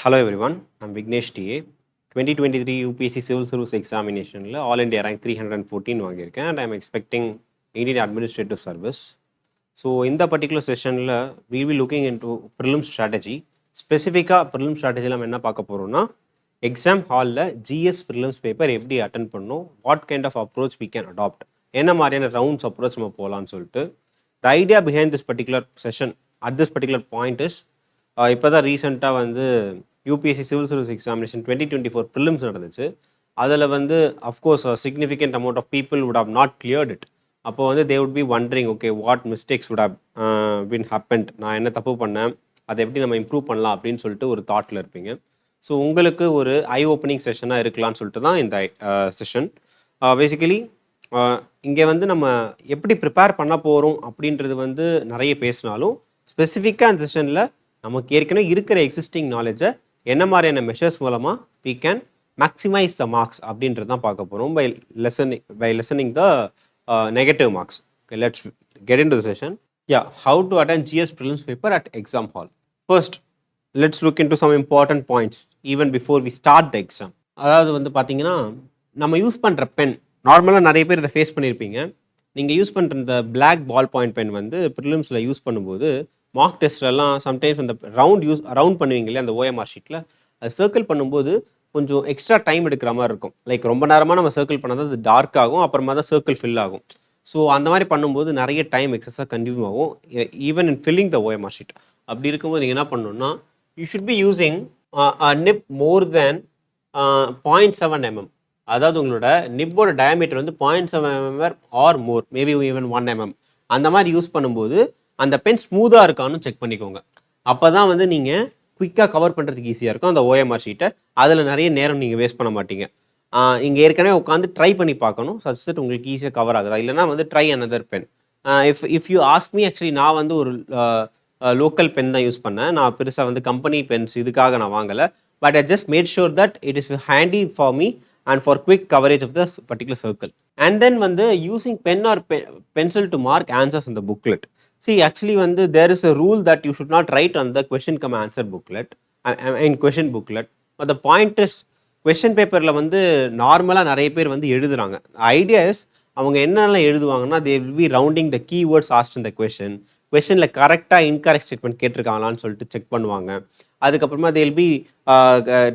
Hello everyone, I'm Vignesh.T.A. 2023 UPSC Civil Service Examination All India rank 314 வாங்கியிருக்கேன் and I'm expecting Indian Administrative Service. So in the particular session we will be looking into prelims strategy. Specifically prelims strategy நம்ம என்ன பார்க்க போறோம்னா exam hall GS prelims paper எப்படி attend பண்ணணும், what kind of approach we can adopt, என்ன மாதிரியான rounds approach நம்ம போகலாம்னு சொல்லிட்டு. The idea behind this particular session at this particular point is இப்போ தான் ரீசெண்டாக வந்து UPSC civil service examination 2024 prelims நடந்துச்சு. அதில் வந்து of course significant amount of people would have not cleared it. அப்போ வந்து they would be wondering okay what mistakes would have been happened, நான் என்ன தப்பு பண்ணேன், அதை எப்படி நம்ம இம்ப்ரூவ் பண்ணலாம் அப்படின்னு சொல்லிட்டு ஒரு தாட்டில் இருப்பீங்க. ஸோ உங்களுக்கு ஒரு ஐ ஓப்பனிங் செஷனாக இருக்கலாம்னு சொல்லிட்டு தான் இந்த செஷன். பேசிக்கலி இங்கே வந்து நம்ம எப்படி ப்ரிப்பேர் பண்ண போகிறோம் அப்படின்றது வந்து நிறைய பேசினாலும் ஸ்பெசிஃபிக்காக அந்த செஷனில் நமக்கு ஏற்கனவே இருக்கிற எக்ஸிஸ்டிங் நாலேஜை என்ன மாதிரியான மெஷர்ஸ் மூலமாக we can maximize the marks அப்படின்றது தான் பார்க்க போகிறோம் by lessening the negative marks. Okay, let's get into the session. Yeah, how to attend GS prelims paper at exam hall. First, let's look into some important points even before we start the exam. அதாவது வந்து பார்த்தீங்கன்னா நம்ம use பண்ணுற pen, நார்மலாக நிறைய பேர் இதை face பண்ணியிருப்பீங்க. நீங்கள் யூஸ் பண்ணுற இந்த பிளாக் பால் பாயிண்ட் பென் வந்து ப்ரிலிம்ஸில் யூஸ் பண்ணும்போது மார்க் டெஸ்ட்லலாம் சம்டைம்ஸ் அந்த ரவுண்ட் பண்ணுவீங்க இல்லையா, அந்த ஓஎம்ஆர் ஷீட்டில் அது சர்க்கிள் பண்ணும்போது கொஞ்சம் எக்ஸ்ட்ரா டைம் எடுக்கிற மாதிரி இருக்கும். லைக் ரொம்ப நேரமாக நம்ம சர்க்கிள் பண்ணால் தான் அது டார்க் ஆகும், அப்புறமா தான் சர்க்கிள் ஃபில் ஆகும். ஸோ அந்த மாதிரி பண்ணும்போது நிறைய டைம் எக்ஸஸாக கன்டியூம் ஆகும் even in filling the OMR sheet. அப்படி இருக்கும்போது நீங்கள் என்ன பண்ணணும்னா you should be using nib more than 0.7 mm. அதாவது உங்களோட நிப்போட டயமீட்டர் வந்து 0.7 mm or more, maybe even 1 mm. அந்த மாதிரி யூஸ் பண்ணும்போது அந்த பென் ஸ்மூத்தாக இருக்கான்னு செக் பண்ணிக்கோங்க. அப்போ தான் வந்து நீங்கள் குயிக்காக கவர் பண்ணுறதுக்கு ஈஸியாக இருக்கும் அந்த ஓஎம்ஆர் ஷீட்டை. அதில் நிறைய நேரம் நீங்கள் வேஸ்ட் பண்ண மாட்டீங்க. இங்கே ஏற்கனவே உட்காந்து ட்ரை பண்ணி பார்க்கணும் சச் தட் உங்களுக்கு ஈஸியாக கவர் ஆகுதா, இல்லைனா வந்து try another pen. If you ask me, actually நான் வந்து ஒரு லோக்கல் பென் தான் யூஸ் பண்ணேன். நான் பெருசாக வந்து கம்பெனி பென்ஸ் இதுக்காக நான் வாங்கலை. But I just mat sure that it is handy for me and for quick coverage of the particular circle. And then வந்து using pen or pencil to mark answers in the booklet. See, actually வந்து there is a rule that you should not write on the question come answer booklet, in question booklet. But the point is question paperல வந்து நார்மலாக நிறைய பேர் வந்து எழுதுறாங்க. Idea is அவங்க என்னெல்லாம் எழுதுவாங்கன்னா they will be rounding the keywords asked in the question. கொஷனில் கரெக்டாக incorrect statement கேட்டிருக்காங்களான்னு சொல்லிட்டு செக் பண்ணுவாங்க. அதுக்கப்புறமா they will be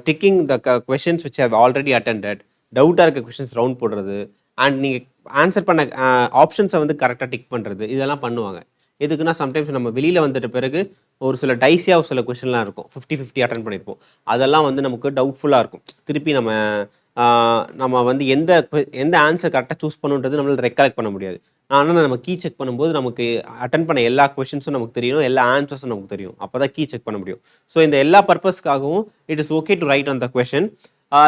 ticking the questions which have already attended. டவுட்டாக இருக்க கொஷின்ஸ் ரவுண்ட் போடுறது அண்ட் நீங்கள் ஆன்சர் பண்ண ஆப்ஷன்ஸை வந்து கரெக்டாக டிக் பண்ணுறது, இதெல்லாம் பண்ணுவாங்க. எதுக்குன்னா சம்டைம்ஸ் நம்ம வெளியில் வந்துட்ட பிறகு ஒரு சில டைஸியாக சில கொஷின்லாம் இருக்கும், 50-50 அட்டன் பண்ணியிருப்போம். அதெல்லாம் வந்து நமக்கு டவுட்ஃபுல்லாக இருக்கும். திருப்பி நம்ம வந்து எந்த ஆன்சர் கரெக்டாக சூஸ் பண்ணுன்றது நம்மளால் ரெக்கலெக்ட் பண்ண முடியாது. ஆனால் நம்ம கீ செக் பண்ணும்போது நமக்கு அட்டன் பண்ண எல்லா கொஷின்ஸும் நமக்கு தெரியணும், எல்லா ஆன்சர்ஸும் நமக்கு தெரியும். அப்போ தான் கீ செக் பண்ண முடியும். ஸோ இந்த எல்லா பர்பஸ்க்காகவும் it is okay to write on the question.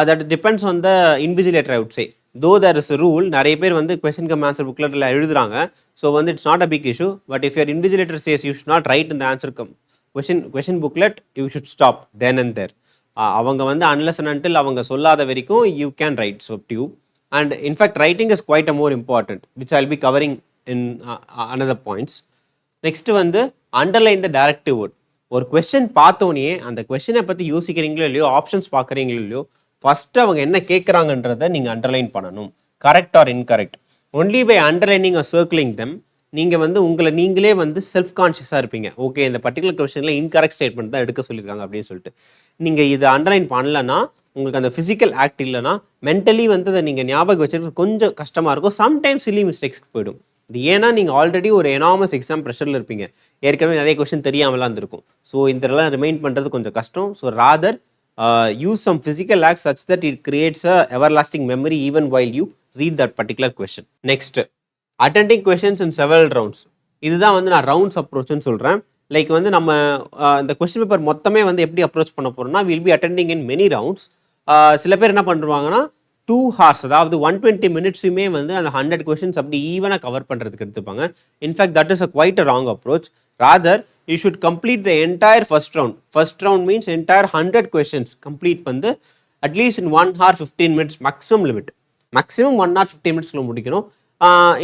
That depends on the invigilator I would say. Though there is rule, நிறைய பேர் வந்து கொஷின் கம் ஆன்சர் புக்லெட்டில் எழுதுறாங்க. ஸோ வந்து it's not a big issue. But if your invigilator says you should not write in the answer question booklet, you should stop then and there. அவங்க வந்து unless and until அவங்க சொல்லாத வரைக்கும் you can write. So due and in fact writing is quite a more important which I will be covering in another points. Next வந்து underline the directive word. ஒரு question பார்த்தோன்னே அந்த கொஸ்டினை பற்றி யோசிக்கிறீங்களோ இல்லையோ, ஆப்ஷன்ஸ் பார்க்குறீங்களோ இல்லையோ, ஃபஸ்ட்டு அவங்க என்ன கேட்குறாங்கன்றதை நீங்கள் அண்டர்லைன் பண்ணணும், correct or incorrect. Only by underlining or circling them நீங்கள் வந்து நீங்களே வந்து செல்ஃப் கான்ஷியஸாக இருப்பீங்க. ஓகே, இந்த பர்டிகுலர் கொஸ்டினில் இன்கரெக்ட் ஸ்டேட்மெண்ட் தான் எடுக்க சொல்லியிருக்காங்க அப்படின்னு சொல்லிட்டு. நீங்கள் இதை அண்டர்லைன் பண்ணலன்னா உங்களுக்கு அந்த ஃபிசிக்கல் ஆக்ட் இல்லைனா மென்டலி வந்து அதை நீங்கள் ஞாபகம் வச்சுருக்கிறது கொஞ்சம் கஷ்டமாக இருக்கும். சம்டைம்ஸ் சில்லி மிஸ்டேக்ஸ்க்கு போயிடும். இது ஏன்னா நீங்கள் ஆல்ரெடி ஒரு எனாமஸ் எக்ஸாம் ப்ரெஷரில் இருப்பீங்க, ஏற்கனவே நிறைய கொஸ்டின் தெரியாமலாம் இருந்திருக்கும். ஸோ இதெல்லாம் ரிமைண்ட் பண்ணுறது கொஞ்சம் கஷ்டம். So rather use some physical act such that it creates a everlasting memory even while you read that particular question. Next, attending questions in several rounds. இதுதான் வந்து நான் ரவுண்ட்ஸ் அப்ரோச்னு சொல்கிறேன். லைக் வந்து நம்ம இந்த கொஸ்டின் பேப்பர் மொத்தமே வந்து எப்படி அப்ரோச் பண்ண போகிறோம்னா will be attending in many rounds. சில பேர் என்ன பண்ணுவாங்கன்னா 2 hours, அதாவது 120 minutesமே வந்து அந்த 100 கொஸ்டின்ஸ் அப்படி ஈவனாக கவர் பண்ணுறதுக்கு எடுத்துப்பாங்க. In fact that is a quite a wrong approach. Rather you should complete the entire first round. First round means entire 100 questions complete வந்து at least in 1 hour 15 minutes maximum limit. Maximum 1 hour 15 minutesக்குள்ள முடிக்கணும்.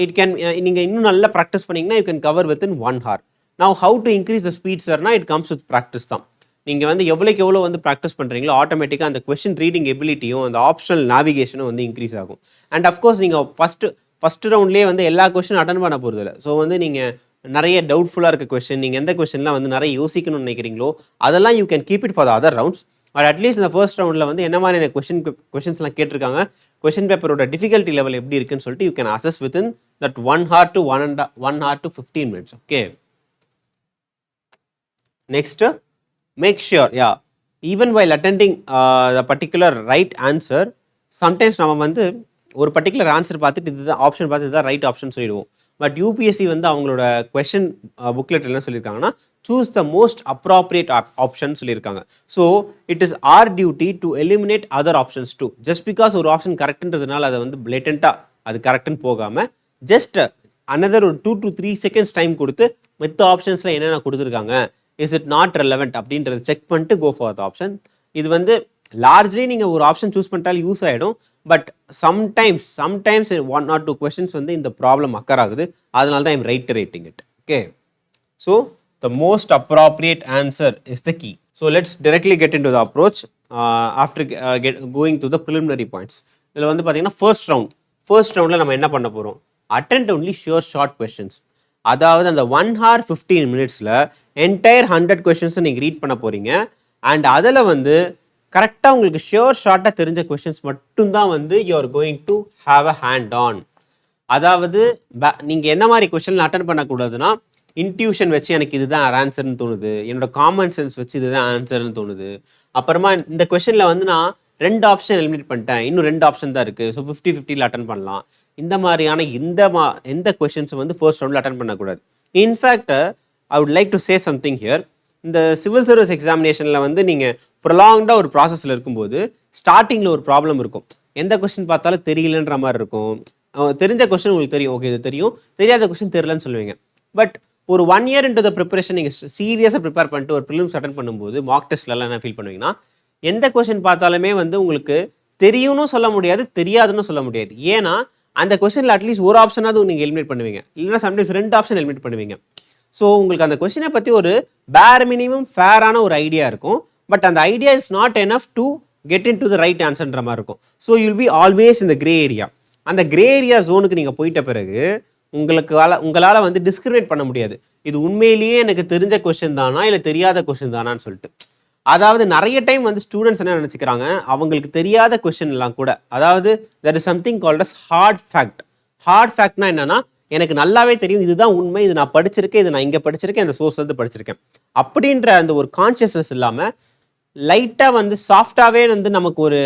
It can நீங்கள் இன்னும் நல்லா practice பண்ணிங்கன்னா you can cover within 1 hour. Now how to increase the speed sirna, it comes with practice தான். நீங்கள் வந்து எவ்வளோக்கு எவ்வளோ வந்து ப்ராக்டிஸ் பண்ணுறீங்களோ ஆட்டோமேட்டிக்காக அந்த கொஷின் ரீடிங் எபிலிட்டியும் அந்த ஆப்ஷனல் நேவிகேஷனும் வந்து இன்க்ரீஸ் ஆகும். அண்ட் அஃப்கோர்ஸ் நீங்கள் ஃபஸ்ட்டு ரவுண்ட்லேயே வந்து எல்லா கொஷின் அட்டன் பண்ண போகிறது இல்லை. ஸோ வந்து நீங்கள் நிறைய டவுட்ஃபுல்லாக இருக்க கொஷின், நீங்கள் எந்த கொஷின்லாம் வந்து நிறைய யோசிக்கணும்னு நினைக்கிறீங்களோ அதெல்லாம் you can keep it for the other rounds. But at least இந்த ஃபர்ஸ்ட் ரவுண்டில் வந்து என்ன மாதிரியான கொஷின்ஸ்லாம் கேட்டிருக்காங்க, கொஷின் பேப்பரோட டிஃபிகல்ட்டி லெவல் எப்படி இருக்குன்னு சொல்லிட்டு you can assess within that 1 hour to 1 hour to 15 minutes. Okay, next, make sure, even while attending the particular right answer, sometimes நம்ம வந்து ஒரு பர்டிகுலர் ஆன்சர் பார்த்துட்டு இதுதான் ஆப்ஷன் பார்த்து இதுதான் ரைட் ஆப்ஷன் சொல்லிடுவோம். பட் யூபிஎஸ்சி வந்து அவங்களோட கொஷின் புக்லெட் என்ன சொல்லியிருக்காங்கன்னா, choose the most appropriate option சொல்லியிருக்காங்க. So it is our duty to eliminate other options too. Just because ஒரு ஆப்ஷன் கரெக்டுன்றதுனால அதை வந்து பிளேட்டண்ட்டாக அது கரெக்டுன்னு போகாமல் ஜஸ்ட் அனதர் ஒரு 2 to 3 seconds டைம் கொடுத்து மற்ற ஆப்ஷன்ஸில் என்னென்ன கொடுத்துருக்காங்க, இஸ் இட் நாட் ரெலவெண்ட் அப்படின்றத செக் பண்ணிட்டு கோ ஃபார் த ஆப்ஷன். இது வந்து லார்ஜ்லி நீங்கள் ஒரு ஆப்ஷன் சூஸ் பண்ணிட்டாலும் யூஸ் ஆகிடும். பட் சம்டைம்ஸ் 1 or 2 questions வந்து இந்த ப்ராப்ளம் அக்கர் ஆகுது. அதனால தான் I'm writing it. Okay, so the most appropriate answer is the key. So let's directly get into the approach after going to the preliminary points. இதில் வந்து பார்த்தீங்கன்னா first ரவுண்டில் நம்ம என்ன பண்ண போகிறோம், அட்டெண்ட் ஒன்லி ஷார்ட் கொஸ்டின்ஸ். அதாவது அந்த 1 hour 15 minutesல என்டையர் 100 கொஸ்டின்ஸை நீங்கள் ரீட் பண்ண போகிறீங்க. அண்ட் அதில் வந்து கரெக்டாக உங்களுக்கு ஷார்ட்டாக தெரிஞ்ச கொஸ்டின்ஸ் மட்டும்தான் வந்து you are going to have a hand on. அதாவது நீங்கள் என்ன மாதிரி கொஸ்டின் அட்டன் பண்ணக்கூடாதுன்னா, இன்ட்யூஷன் வச்சு எனக்கு இதுதான் ஆன்சர்னு தோணுது, என்னோட காமன் சென்ஸ் வச்சு இதுதான் ஆன்சர்னு தோணுது, அப்புறமா இந்த கொஸ்டினில் வந்து நான் 2 ஆப்ஷன் எலிமினேட் பண்ணிட்டேன், இன்னும் 2 ஆப்ஷன் தான் இருக்குது, ஸோ 50-50 அட்டன் பண்ணலாம். இந்த மாதிரியான எந்த கொஸ்டின்ஸும் வந்து ஃபர்ஸ்ட் ரவுண்டில் அட்டன் பண்ணக்கூடாது. In fact I would like to say something here. இந்த சிவில் சர்வீஸ் எக்ஸாமினேஷனில் வந்து நீங்கள் ப்ரொலாங்டாக ஒரு ப்ராசஸில் இருக்கும்போது ஸ்டார்டிங்கில் ஒரு ப்ராப்ளம் இருக்கும். எந்த கொஸ்டின் பார்த்தாலும் தெரியலன்ற மாதிரி இருக்கும். தெரிஞ்ச கொஸ்டின் உங்களுக்கு தெரியும், ஓகே இது தெரியும், தெரியாத கொஸ்டின் தெரியலன்னு சொல்லுவீங்க. பட் ஒரு 1 year into the ப்ரிப்பரேஷன் நீங்கள் சீரியஸாக ப்ரிப்பேர் பண்ணிட்டு ஒரு ப்ரிலிம்ஸ் அட்டன் பண்ணும்போது மார்க் டெஸ்ட்லலாம் என்ன ஃபீல் பண்ணுவீங்கன்னா, எந்த கொஸ்டின் பார்த்தாலுமே வந்து உங்களுக்கு தெரியும்னு சொல்ல முடியாது, தெரியாதுன்னு சொல்ல முடியாது. ஏன்னா அந்த கொஸ்டினில் அட்லீஸ்ட் ஒரு ஆப்ஷனாவது நீங்கள் எலிமினேட் பண்ணுவீங்க, இல்லைன்னா சம்டைம்ஸ் 2 ஆப்ஷன் எலிமினேட் பண்ணுவீங்க. ஸோ உங்களுக்கு அந்த கொஸ்டினை பற்றி ஒரு பேர் மினிமம் ஃபேரான ஒரு ஐடியா இருக்கும். பட் அந்த idea is not enough to get into the right ஆன்சர்ன்ற மாதிரி இருக்கும். ஸோ யூல் பி ஆல்வேஸ் இந்த கிரே ஏரியா. அந்த கிரே ஏரியா ஜோனுக்கு நீங்கள் போயிட்ட பிறகு உங்களால் வந்து டிஸ்கிரிமினேட் பண்ண முடியாது, இது உண்மையிலேயே எனக்கு தெரிஞ்ச கொஸ்டின் தானா இல்லை தெரியாத கொஸ்டின் தானான்னு சொல்லிட்டு. அதாவது நிறைய டைம் வந்து ஸ்டூடெண்ட்ஸ் என்ன நினச்சிக்கிறாங்க, அவங்களுக்கு தெரியாத கொஸ்டின்லாம் கூட, அதாவது there is something called as hard fact. Hard ஃபேக்ட்னா என்னன்னா, எனக்கு நல்லாவே தெரியும் இதுதான் உண்மை, இது நான் படிச்சிருக்கேன், இது நான் இங்கே படிச்சிருக்கேன், இந்த சோர்ஸ் வந்து படிச்சிருக்கேன் அப்படின்ற அந்த ஒரு கான்ஷியஸ்னஸ் இல்லாமல் லைட்டாக வந்து சாஃப்டாகவே வந்து நமக்கு ஒரு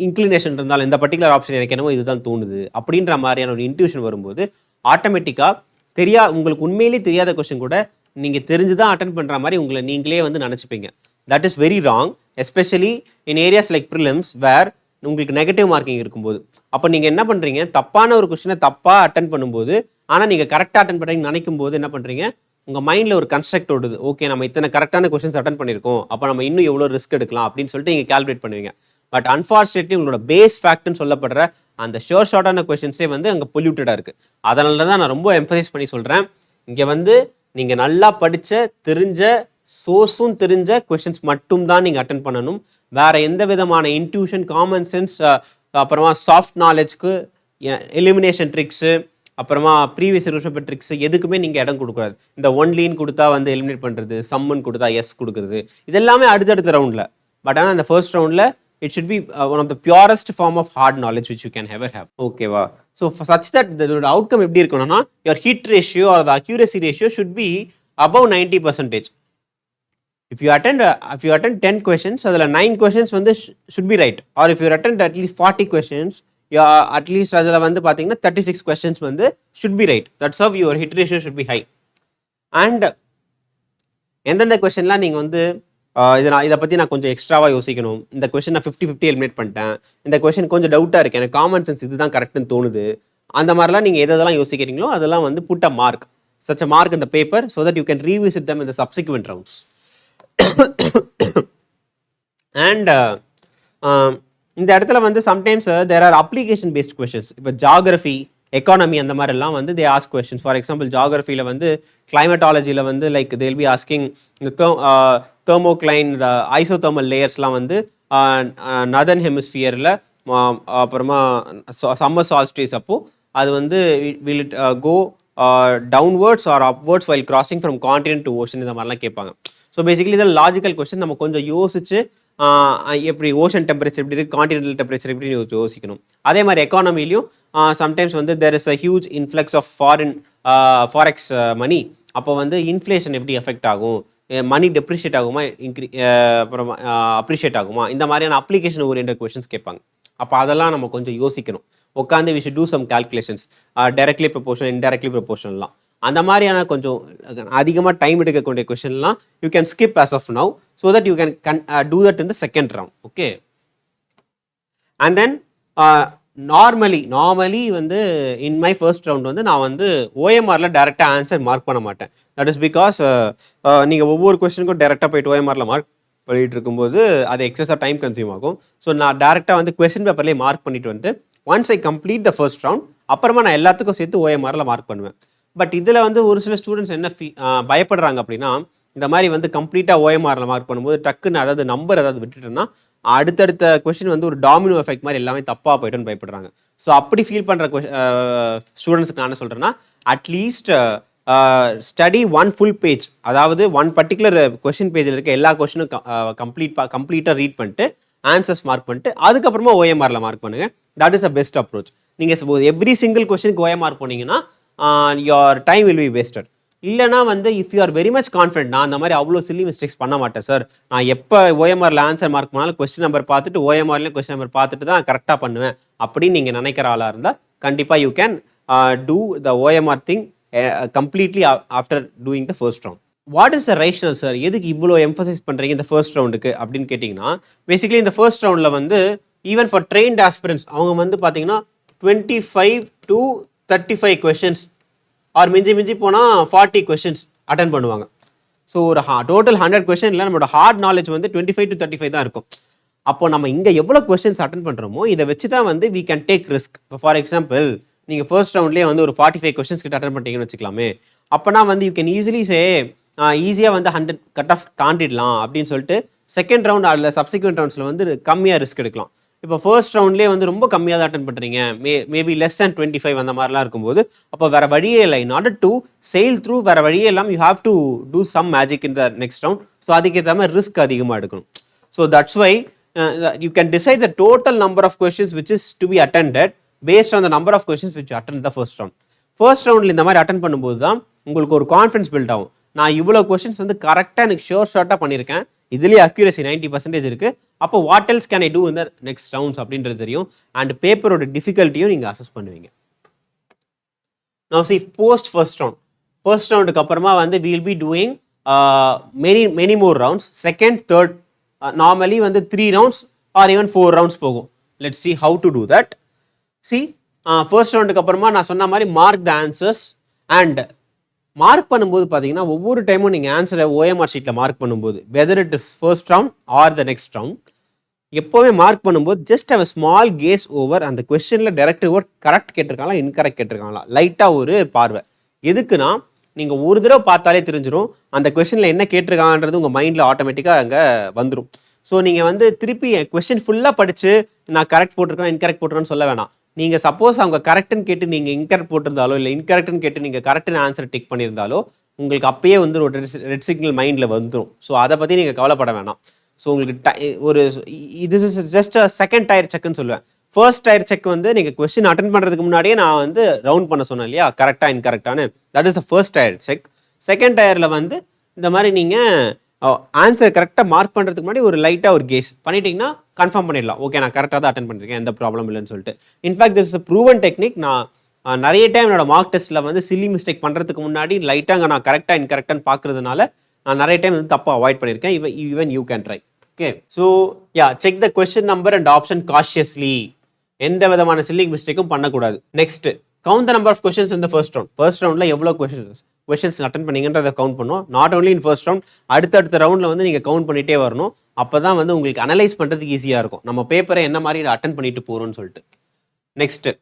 இன்க்ளினேஷன் இருந்தாலும் இந்த பர்டிகுலர் ஆப்ஷன் எனக்கு என்னமோ இதுதான் தோணுது அப்படின்ற மாதிரியான ஒரு இன்ட்யூஷன் வரும்போது ஆட்டோமேட்டிக்காக உங்களுக்கு உண்மையிலேயே தெரியாத கொஸ்டின் கூட நீங்கள் தெரிஞ்சு தான் அட்டன் பண்ணுற மாதிரி உங்களை நீங்களே வந்து நினச்சிப்பீங்க. That is very wrong, especially in areas like prelims where உங்களுக்கு நெகட்டிவ் மார்க்கிங் இருக்கும்போது. அப்போ நீங்கள் என்ன பண்ணுறீங்க, தப்பான ஒரு கொஸ்டினை தப்பாக அட்டன் பண்ணும்போது, ஆனால் நீங்கள் கரெக்டாக அட்டன் பண்ணுறீங்கன்னு நினைக்கும் போது என்ன பண்ணுறீங்க, உங்கள் மைண்டில் ஒரு கன்ஸ்ட்ரக்ட் ஓடுது, ஓகே நம்ம இத்தனை கரெக்டான கொஸ்டின்ஸ் அட்டன் பண்ணியிருக்கோம், அப்போ நம்ம இன்னும் எவ்வளோ ரிஸ்க் எடுக்கலாம் அப்படின்னு சொல்லிட்டு நீங்கள் கால்குலேட் பண்ணுவீங்க. பட் அன்ஃபார்ச்சுனேட்லி உங்களோட பேஸ் ஃபேக்ட்னு சொல்லப்படுற அந்த ஷார்ட்டான கொஸ்டின்ஸே வந்து அங்கே பொல்யூட்டடாக இருக்குது. அதனால தான் நான் ரொம்ப எம்ஃபசைஸ் பண்ணி சொல்கிறேன், இங்கே வந்து நீங்கள் நல்லா படித்த தெரிஞ்ச சோர்ஸும் தெரிஞ்ச கொஸ்டின்ஸ் மட்டும்தான் நீங்கள் அட்டன் பண்ணணும். வேறு எந்த விதமான இன்ட்யூஷன், காமன் சென்ஸ், அப்புறமா சாஃப்ட் நாலேஜ்க்கு, எலிமினேஷன் ட்ரிக்ஸு, அப்புறமா ப்ரீவியஸ் ரிவிஷன் ட்ரிக்ஸ் எதுக்குமே நீங்கள் இடம் கொடுக்கூடாது. இந்த ஒன்லின்னு கொடுத்தா வந்து எலிமினேட் பண்ணுறது, சம்முன்னு கொடுத்தா எஸ் கொடுக்குறது, இதெல்லாமே அடுத்தடுத்த ரவுண்டில். பட் ஆனால் அந்த ஃபர்ஸ்ட் ரவுண்டில் it should be one of the purest form of hard knowledge which you can ever have. Okay va, so for such that the outcome எப்படி இருக்கணும்னா, your hit ratio or the accuracy ratio should be above 90%. if you attend 10 questions, adula 9 questions வந்து should be right, or if you attend at least 40 questions, at least adula வந்து பாத்தீங்கன்னா 36 questions வந்து should be right. That's how your hit ratio should be high. And எந்தெந்த கொஸ்டின்லாம் நீங்கள் வந்து இதை பற்றி நான் கொஞ்சம் எக்ஸ்ட்ராவாக யோசிக்கணும், இந்த கொஸ்டின் நான் 50-50 எலிமினேட் பண்ணிட்டேன், இந்த கொஸ்டின் கொஞ்சம் டவுட்டாக இருக்குது, எனக்கு காமன் சென்ஸ் இதுதான் கரெக்டுன்னு தோணுது, அந்த மாதிரிலாம் நீங்கள் எதெல்லாம் யோசிக்கிறீங்களோ அதெல்லாம் வந்து put a mark, such a mark in the paper so that you can revisit them in the subsequent rounds. And இந்த இடத்துல வந்து sometimes there are application based questions. இப்போ ஜாகிரஃபி, எக்கானமி அந்த மாதிரிலாம் வந்து they ask questions. For example ஜாகிரஃபியில் வந்து கிளைமேட்டாலஜியில் வந்து like they will be asking thermocline இந்த ஐசோதெர்மல் லேயர்ஸ்லாம் வந்து நதர்ன் ஹெமிஸ்பியரில் அப்புறமா சம்மர் சால்ஸ்டிஸ் அப்போது அது வந்து will it go downwards or upwards while crossing from continent to ocean இந்த மாதிரிலாம் கேட்பாங்க. ஸோ பேசிக்கலி இதில் லாஜிக்கல் கொஸ்டின் நம்ம கொஞ்சம் யோசிச்சு எப்படி ஓஷன் டெம்பரேச்சர் எப்படி இருக்குது, கான்டினென்டல் டெம்பரேச்சர் எப்படின்னு யோசிக்கணும். அதே மாதிரி எக்கானமிலையும் சம்டைம்ஸ் வந்து there is a huge influx of forex money. அப்போ வந்து இன்ஃப்ளேஷன் எப்படி எஃபெக்ட் ஆகும், மணி டெப்ரிஷியேட் ஆகுமா, அப்புறமா அப்ரிஷியேட் ஆகுமா, இந்த மாதிரியான அப்ளிகேஷன் ஓரியன்டட் கொஸ்டின்ஸ் கேட்பாங்க. அப்போ அதெல்லாம் நம்ம கொஞ்சம் யோசிக்கணும். உட்காந்து we should do some calculations, directly proportional indirectly ப்ரொபோர்ஷனல்லாம் அந்த மாதிரியான கொஞ்சம் அதிகமாக டைம் எடுக்கக்கூடிய கொஸ்டின்லாம் you can skip as of now so that you can do that in the second round. Okay, and then normally வந்து இன் மை ஃபர்ஸ்ட் ரவுண்ட் வந்து நான் வந்து ஓஎம்ஆரில் டேரெக்டாக ஆன்சர் மார்க் பண்ண மாட்டேன். தட் இஸ் பிகாஸ் நீங்கள் ஒவ்வொரு கொஸ்டினுக்கும் டேரெக்டாக போயிட்டு ஓஎம்ஆரில் மார்க் பண்ணிட்டு இருக்கும்போது அது எக்ஸஸாக டைம் கன்சியூம் ஆகும். ஸோ நான் டேரெக்டாக வந்து கொஸ்டின் பேப்பர்லேயே மார்க் பண்ணிட்டு வந்து once I complete the first round அப்புறமா நான் எல்லாத்துக்கும் சேர்த்து ஓஎம்ஆரில் மார்க் பண்ணுவேன். பட் இதில் வந்து ஒரு சில ஸ்டூடெண்ட்ஸ் என்ன பயப்படுறாங்க அப்படின்னா, இந்த மாதிரி வந்து கம்ப்ளீட்டாக ஓஎம்ஆரில் மார்க் பண்ணும்போது டக்குன்னு அதாவது நம்பர் ஏதாவது விட்டுட்டோன்னா அடுத்தடுத்த கொஸ்டின் வந்து ஒரு டாமினோ எஃபெக்ட் மாதிரி எல்லாமே தப்பாக போய்ட்டுன்னு பயப்படுறாங்க. ஸோ அப்படி ஃபீல் பண்ணுற ஸ்டூடெண்ட்ஸுக்கு நான் என்ன சொல்கிறேன்னா, at least study one full page, அதாவது ஒன் பர்டிகுலர் கொஸ்டின் பேஜில் இருக்க எல்லா கொஸ்டினும் கம்ப்ளீட்டாக ரீட் பண்ணிட்டு ஆன்சர்ஸ் மார்க் பண்ணிட்டு அதுக்கப்புறமா ஓஎம்ஆரில் மார்க் பண்ணுங்கள். That is a best approach. நீங்கள் எவ்ரி சிங்கிள் கொஸ்டினுக்கு ஓஎம்ஆர் போனீங்கன்னா your time will be wasted. இல்லைனா வந்து if you are very much confident, நான் அந்த மாதிரி அவ்வளோ சில்லி மிஸ்டேக்ஸ் பண்ண மாட்டேன் சார், நான் எப்போ ஓஎம்ஆரில் ஆன்சர் மார்க் பண்ணாலும் கொஸ்டின் நம்பர் பார்த்துட்டு ஓஎம்ஆர்லேயும் கொஸ்டின் நம்பர் பார்த்துட்டு தான் கரெக்டாக பண்ணுவேன் அப்படின்னு நீங்கள் நினைக்கிற ஆளாக இருந்தால் கண்டிப்பாக you can do the OMR think completely after doing the first round. What is the rational sir, எதுக்கு இவ்வளோ எம்ஃபசைஸ் பண்ணுறீங்க இந்த ஃபர்ஸ்ட் ரவுண்டுக்கு அப்படின்னு கேட்டிங்கன்னா, பேசிக்கலி இந்த ஃபர்ஸ்ட் ரவுண்டில் வந்து ஈவன் ஃபார் ட்ரெயின்ட் ஆஸ்பிரன்ஸ் அவங்க வந்து பார்த்தீங்கன்னா 25 to 35 கொஸ்டின்ஸ் ஆர் மிஞ்சி போனால் 40 கொஸ்டின்ஸ் அட்டன் பண்ணுவாங்க. ஸோ ஒரு டோட்டல் 100 கொஸ்டினில் நம்மளோட ஹார்ட் நாலேஜ் வந்து 25 to 35 தான் இருக்கும். அப்போ நம்ம இங்கே எவ்வளோ கொஸ்டின்ஸ் அட்டன் பண்ணுறோமோ இதை வச்சு தான் வந்து வி கேன் டேக் ரிஸ்க். இப்போ ஃபார் எக்ஸாம்பிள் நீங்கள் ஃபர்ஸ்ட் ரவுண்ட்லேயே வந்து ஒரு 45 கொஸ்டின்ஸ் கிட்ட அட்டன் பண்ணிட்டீங்கன்னு வச்சுக்கலாமே, அப்போனா வந்து யூ கேன் ஈஸியாக வந்து 100 கட் ஆஃப் தாண்டிடலாம் அப்படின்னு சொல்லிட்டு செகண்ட் ரவுண்ட் அதில் சப்சிக்வெண்ட் ரவுண்ட்ஸில் வந்து கம்மியாக ரிஸ்க் எடுக்கலாம். இப்போ ஃபர்ஸ்ட் ரவுண்ட்லேயே வந்து ரொம்ப கம்மியாக தான் அட்டன் பண்ணுறீங்க, மேபி லெஸ் தேன் 25 அந்த மாதிரிலாம் இருக்கும்போது அப்போ வேறு வழியே இல்லை. In order to sail through வேறு வழியே இல்லாமல் you have to do some magic in the next round. So அதுக்கேற்ற மாதிரி ரிஸ்க் அதிகமாக எடுக்கணும். So that's why you can decide the total number of questions which is to be attended based on the number of questions which attempt the first round. First ரவுண்டில் இந்த மாதிரி attend பண்ணும்போது தான் உங்களுக்கு ஒரு கான்ஃபிடன்ஸ் பில்ட் ஆகும். நான் இவ்வளோ கொஸ்டின்ஸ் வந்து கரெக்டாக எனக்கு ஷார்ட்டாக பண்ணியிருக்கேன், இதுலேயே அக்யூரசி 90% இருக்குது, அப்போ what else can I do இந்த நெக்ஸ்ட் ரவுண்ட்ஸ் அப்படின்றது தெரியும். அண்ட் பேப்பரோட டிஃபிகல்ட்டியும் நீங்கள் அசஸ் பண்ணுவீங்க. நான் சி போஸ்ட் ஃபர்ஸ்ட் ரவுண்டுக்கு அப்புறமா வந்து will be doing many more rounds. Second third normally வந்து 3 rounds ஆர் ஈவன் 4 rounds போகும். Let's see how to do that. See first ரவுண்டுக்கு அப்புறமா நான் சொன்ன மாதிரி mark the answers. And mark பண்ணும்போது பார்த்தீங்கன்னா ஒவ்வொரு டைமும் நீங்கள் ஆன்சரை ஓஎம்ஆர் ஷீட்டில் மார்க் பண்ணும்போது whether it is first round or the next round, எப்போவுமே மார்க் பண்ணும்போது just have small gaze over அந்த கொஸ்டினில் டைரக்ட் வேர்ட் கரெக்ட் கேட்டிருக்காங்களா இன்கரெக்ட் கேட்டிருக்காங்களா லைட்டாக ஒரு பார்வை. எதுக்குன்னா நீங்கள் ஒரு தடவை பார்த்தாலே தெரிஞ்சிடும் அந்த கொஸ்டினில் என்ன கேட்டிருக்காங்கன்றது உங்கள் மைண்டில் ஆட்டோமேட்டிக்காக அங்கே வந்துடும். ஸோ நீங்கள் வந்து திருப்பி கொஸ்டின் ஃபுல்லாக படித்து நான் கரெக்ட் போட்டிருக்கேன் இன்கரெக்ட் போட்டிருக்கேன்னு சொல்ல வேணாம். நீங்கள் சப்போஸ் அவங்க கரெக்டுன்னு கேட்டு நீங்கள் இன்கரெக்ட் போட்டிருந்தாலோ இல்லை இன்கரெக்ட்னு கேட்டு நீங்கள் கரெக்டான ஆன்சர் டிக் பண்ணியிருந்தாலோ உங்களுக்கு அப்பயே வந்து ஒரு ரெட் சிக்னல் மைண்டில் வந்துடும். ஸோ அதை பற்றி நீங்கள் கவலைப்பட வேணாம். ஸோ உங்களுக்கு ஒரு இது இஸ் ஜஸ்ட் செகண்ட் டயர் செக்னு சொல்லுவேன். ஃபர்ஸ்ட் டயர் செக் வந்து நீங்கள் கொஸ்டின் அட்டன் பண்ணுறதுக்கு முன்னாடியே நான் வந்து ரவுண்ட் பண்ண சொன்னேன் இல்லையா, கரெக்டாக இன்கரெக்டானு, that is the first tier check. Second டயரில் வந்து இந்த மாதிரி நீங்கள் ஆன்சர் கரெக்டாக மார்க் பண்ணுறதுக்கு முன்னாடி ஒரு லைட்டாக ஒரு கேஸ் பண்ணிட்டீங்கன்னா கன்ஃபார்ம் பண்ணிடலாம், ஓகே நான் கரெக்டாக தான் அட்டன் பண்ணிருக்கேன், எந்த ப்ராப்ளம் இல்லைன்னு சொல்லிட்டு. In fact this is proven technique. நான் நிறைய டைம் என்னோட மார்க் டெஸ்ட்டில் வந்து சில்லி மிஸ்டேக் பண்ணுறதுக்கு முன்னாடி லைட்டாக நான் கரெக்டாக இன்கரெக்டான்னு பார்க்கறதுனால நான் நிறைய டைம் வந்து தப்பாக அவாய்ட் பண்ணியிருக்கேன். Even you can try. Okay, so check the question number and option cautiously. எந்த விதமான சில்லி மிஸ்டேக்கும் பண்ணக்கூடாது. Next, count the number of questions இந்த ஃபர்ஸ்ட் ரவுண்ட். ஃபர்ஸ்ட் ரவுண்டில் எவ்வளோ கொஸ்டின்ஸ் அட்டன் பண்ணீங்கன்றதை கவுண்ட் பண்ணுவோம். Not only in first round, அடுத்தடுத்த ரவுண்டில் வந்து நீங்கள் கவுண்ட் பண்ணிகிட்டே வரணும். அப்போ தான் வந்து உங்களுக்கு அனலைஸ் பண்ணுறதுக்கு ஈஸியாக இருக்கும், நம்ம பேப்பரை என்ன மாதிரி அட்டன் பண்ணிட்டு போகிறோம்னு சொல்லிட்டு. நெக்ஸ்ட்டு,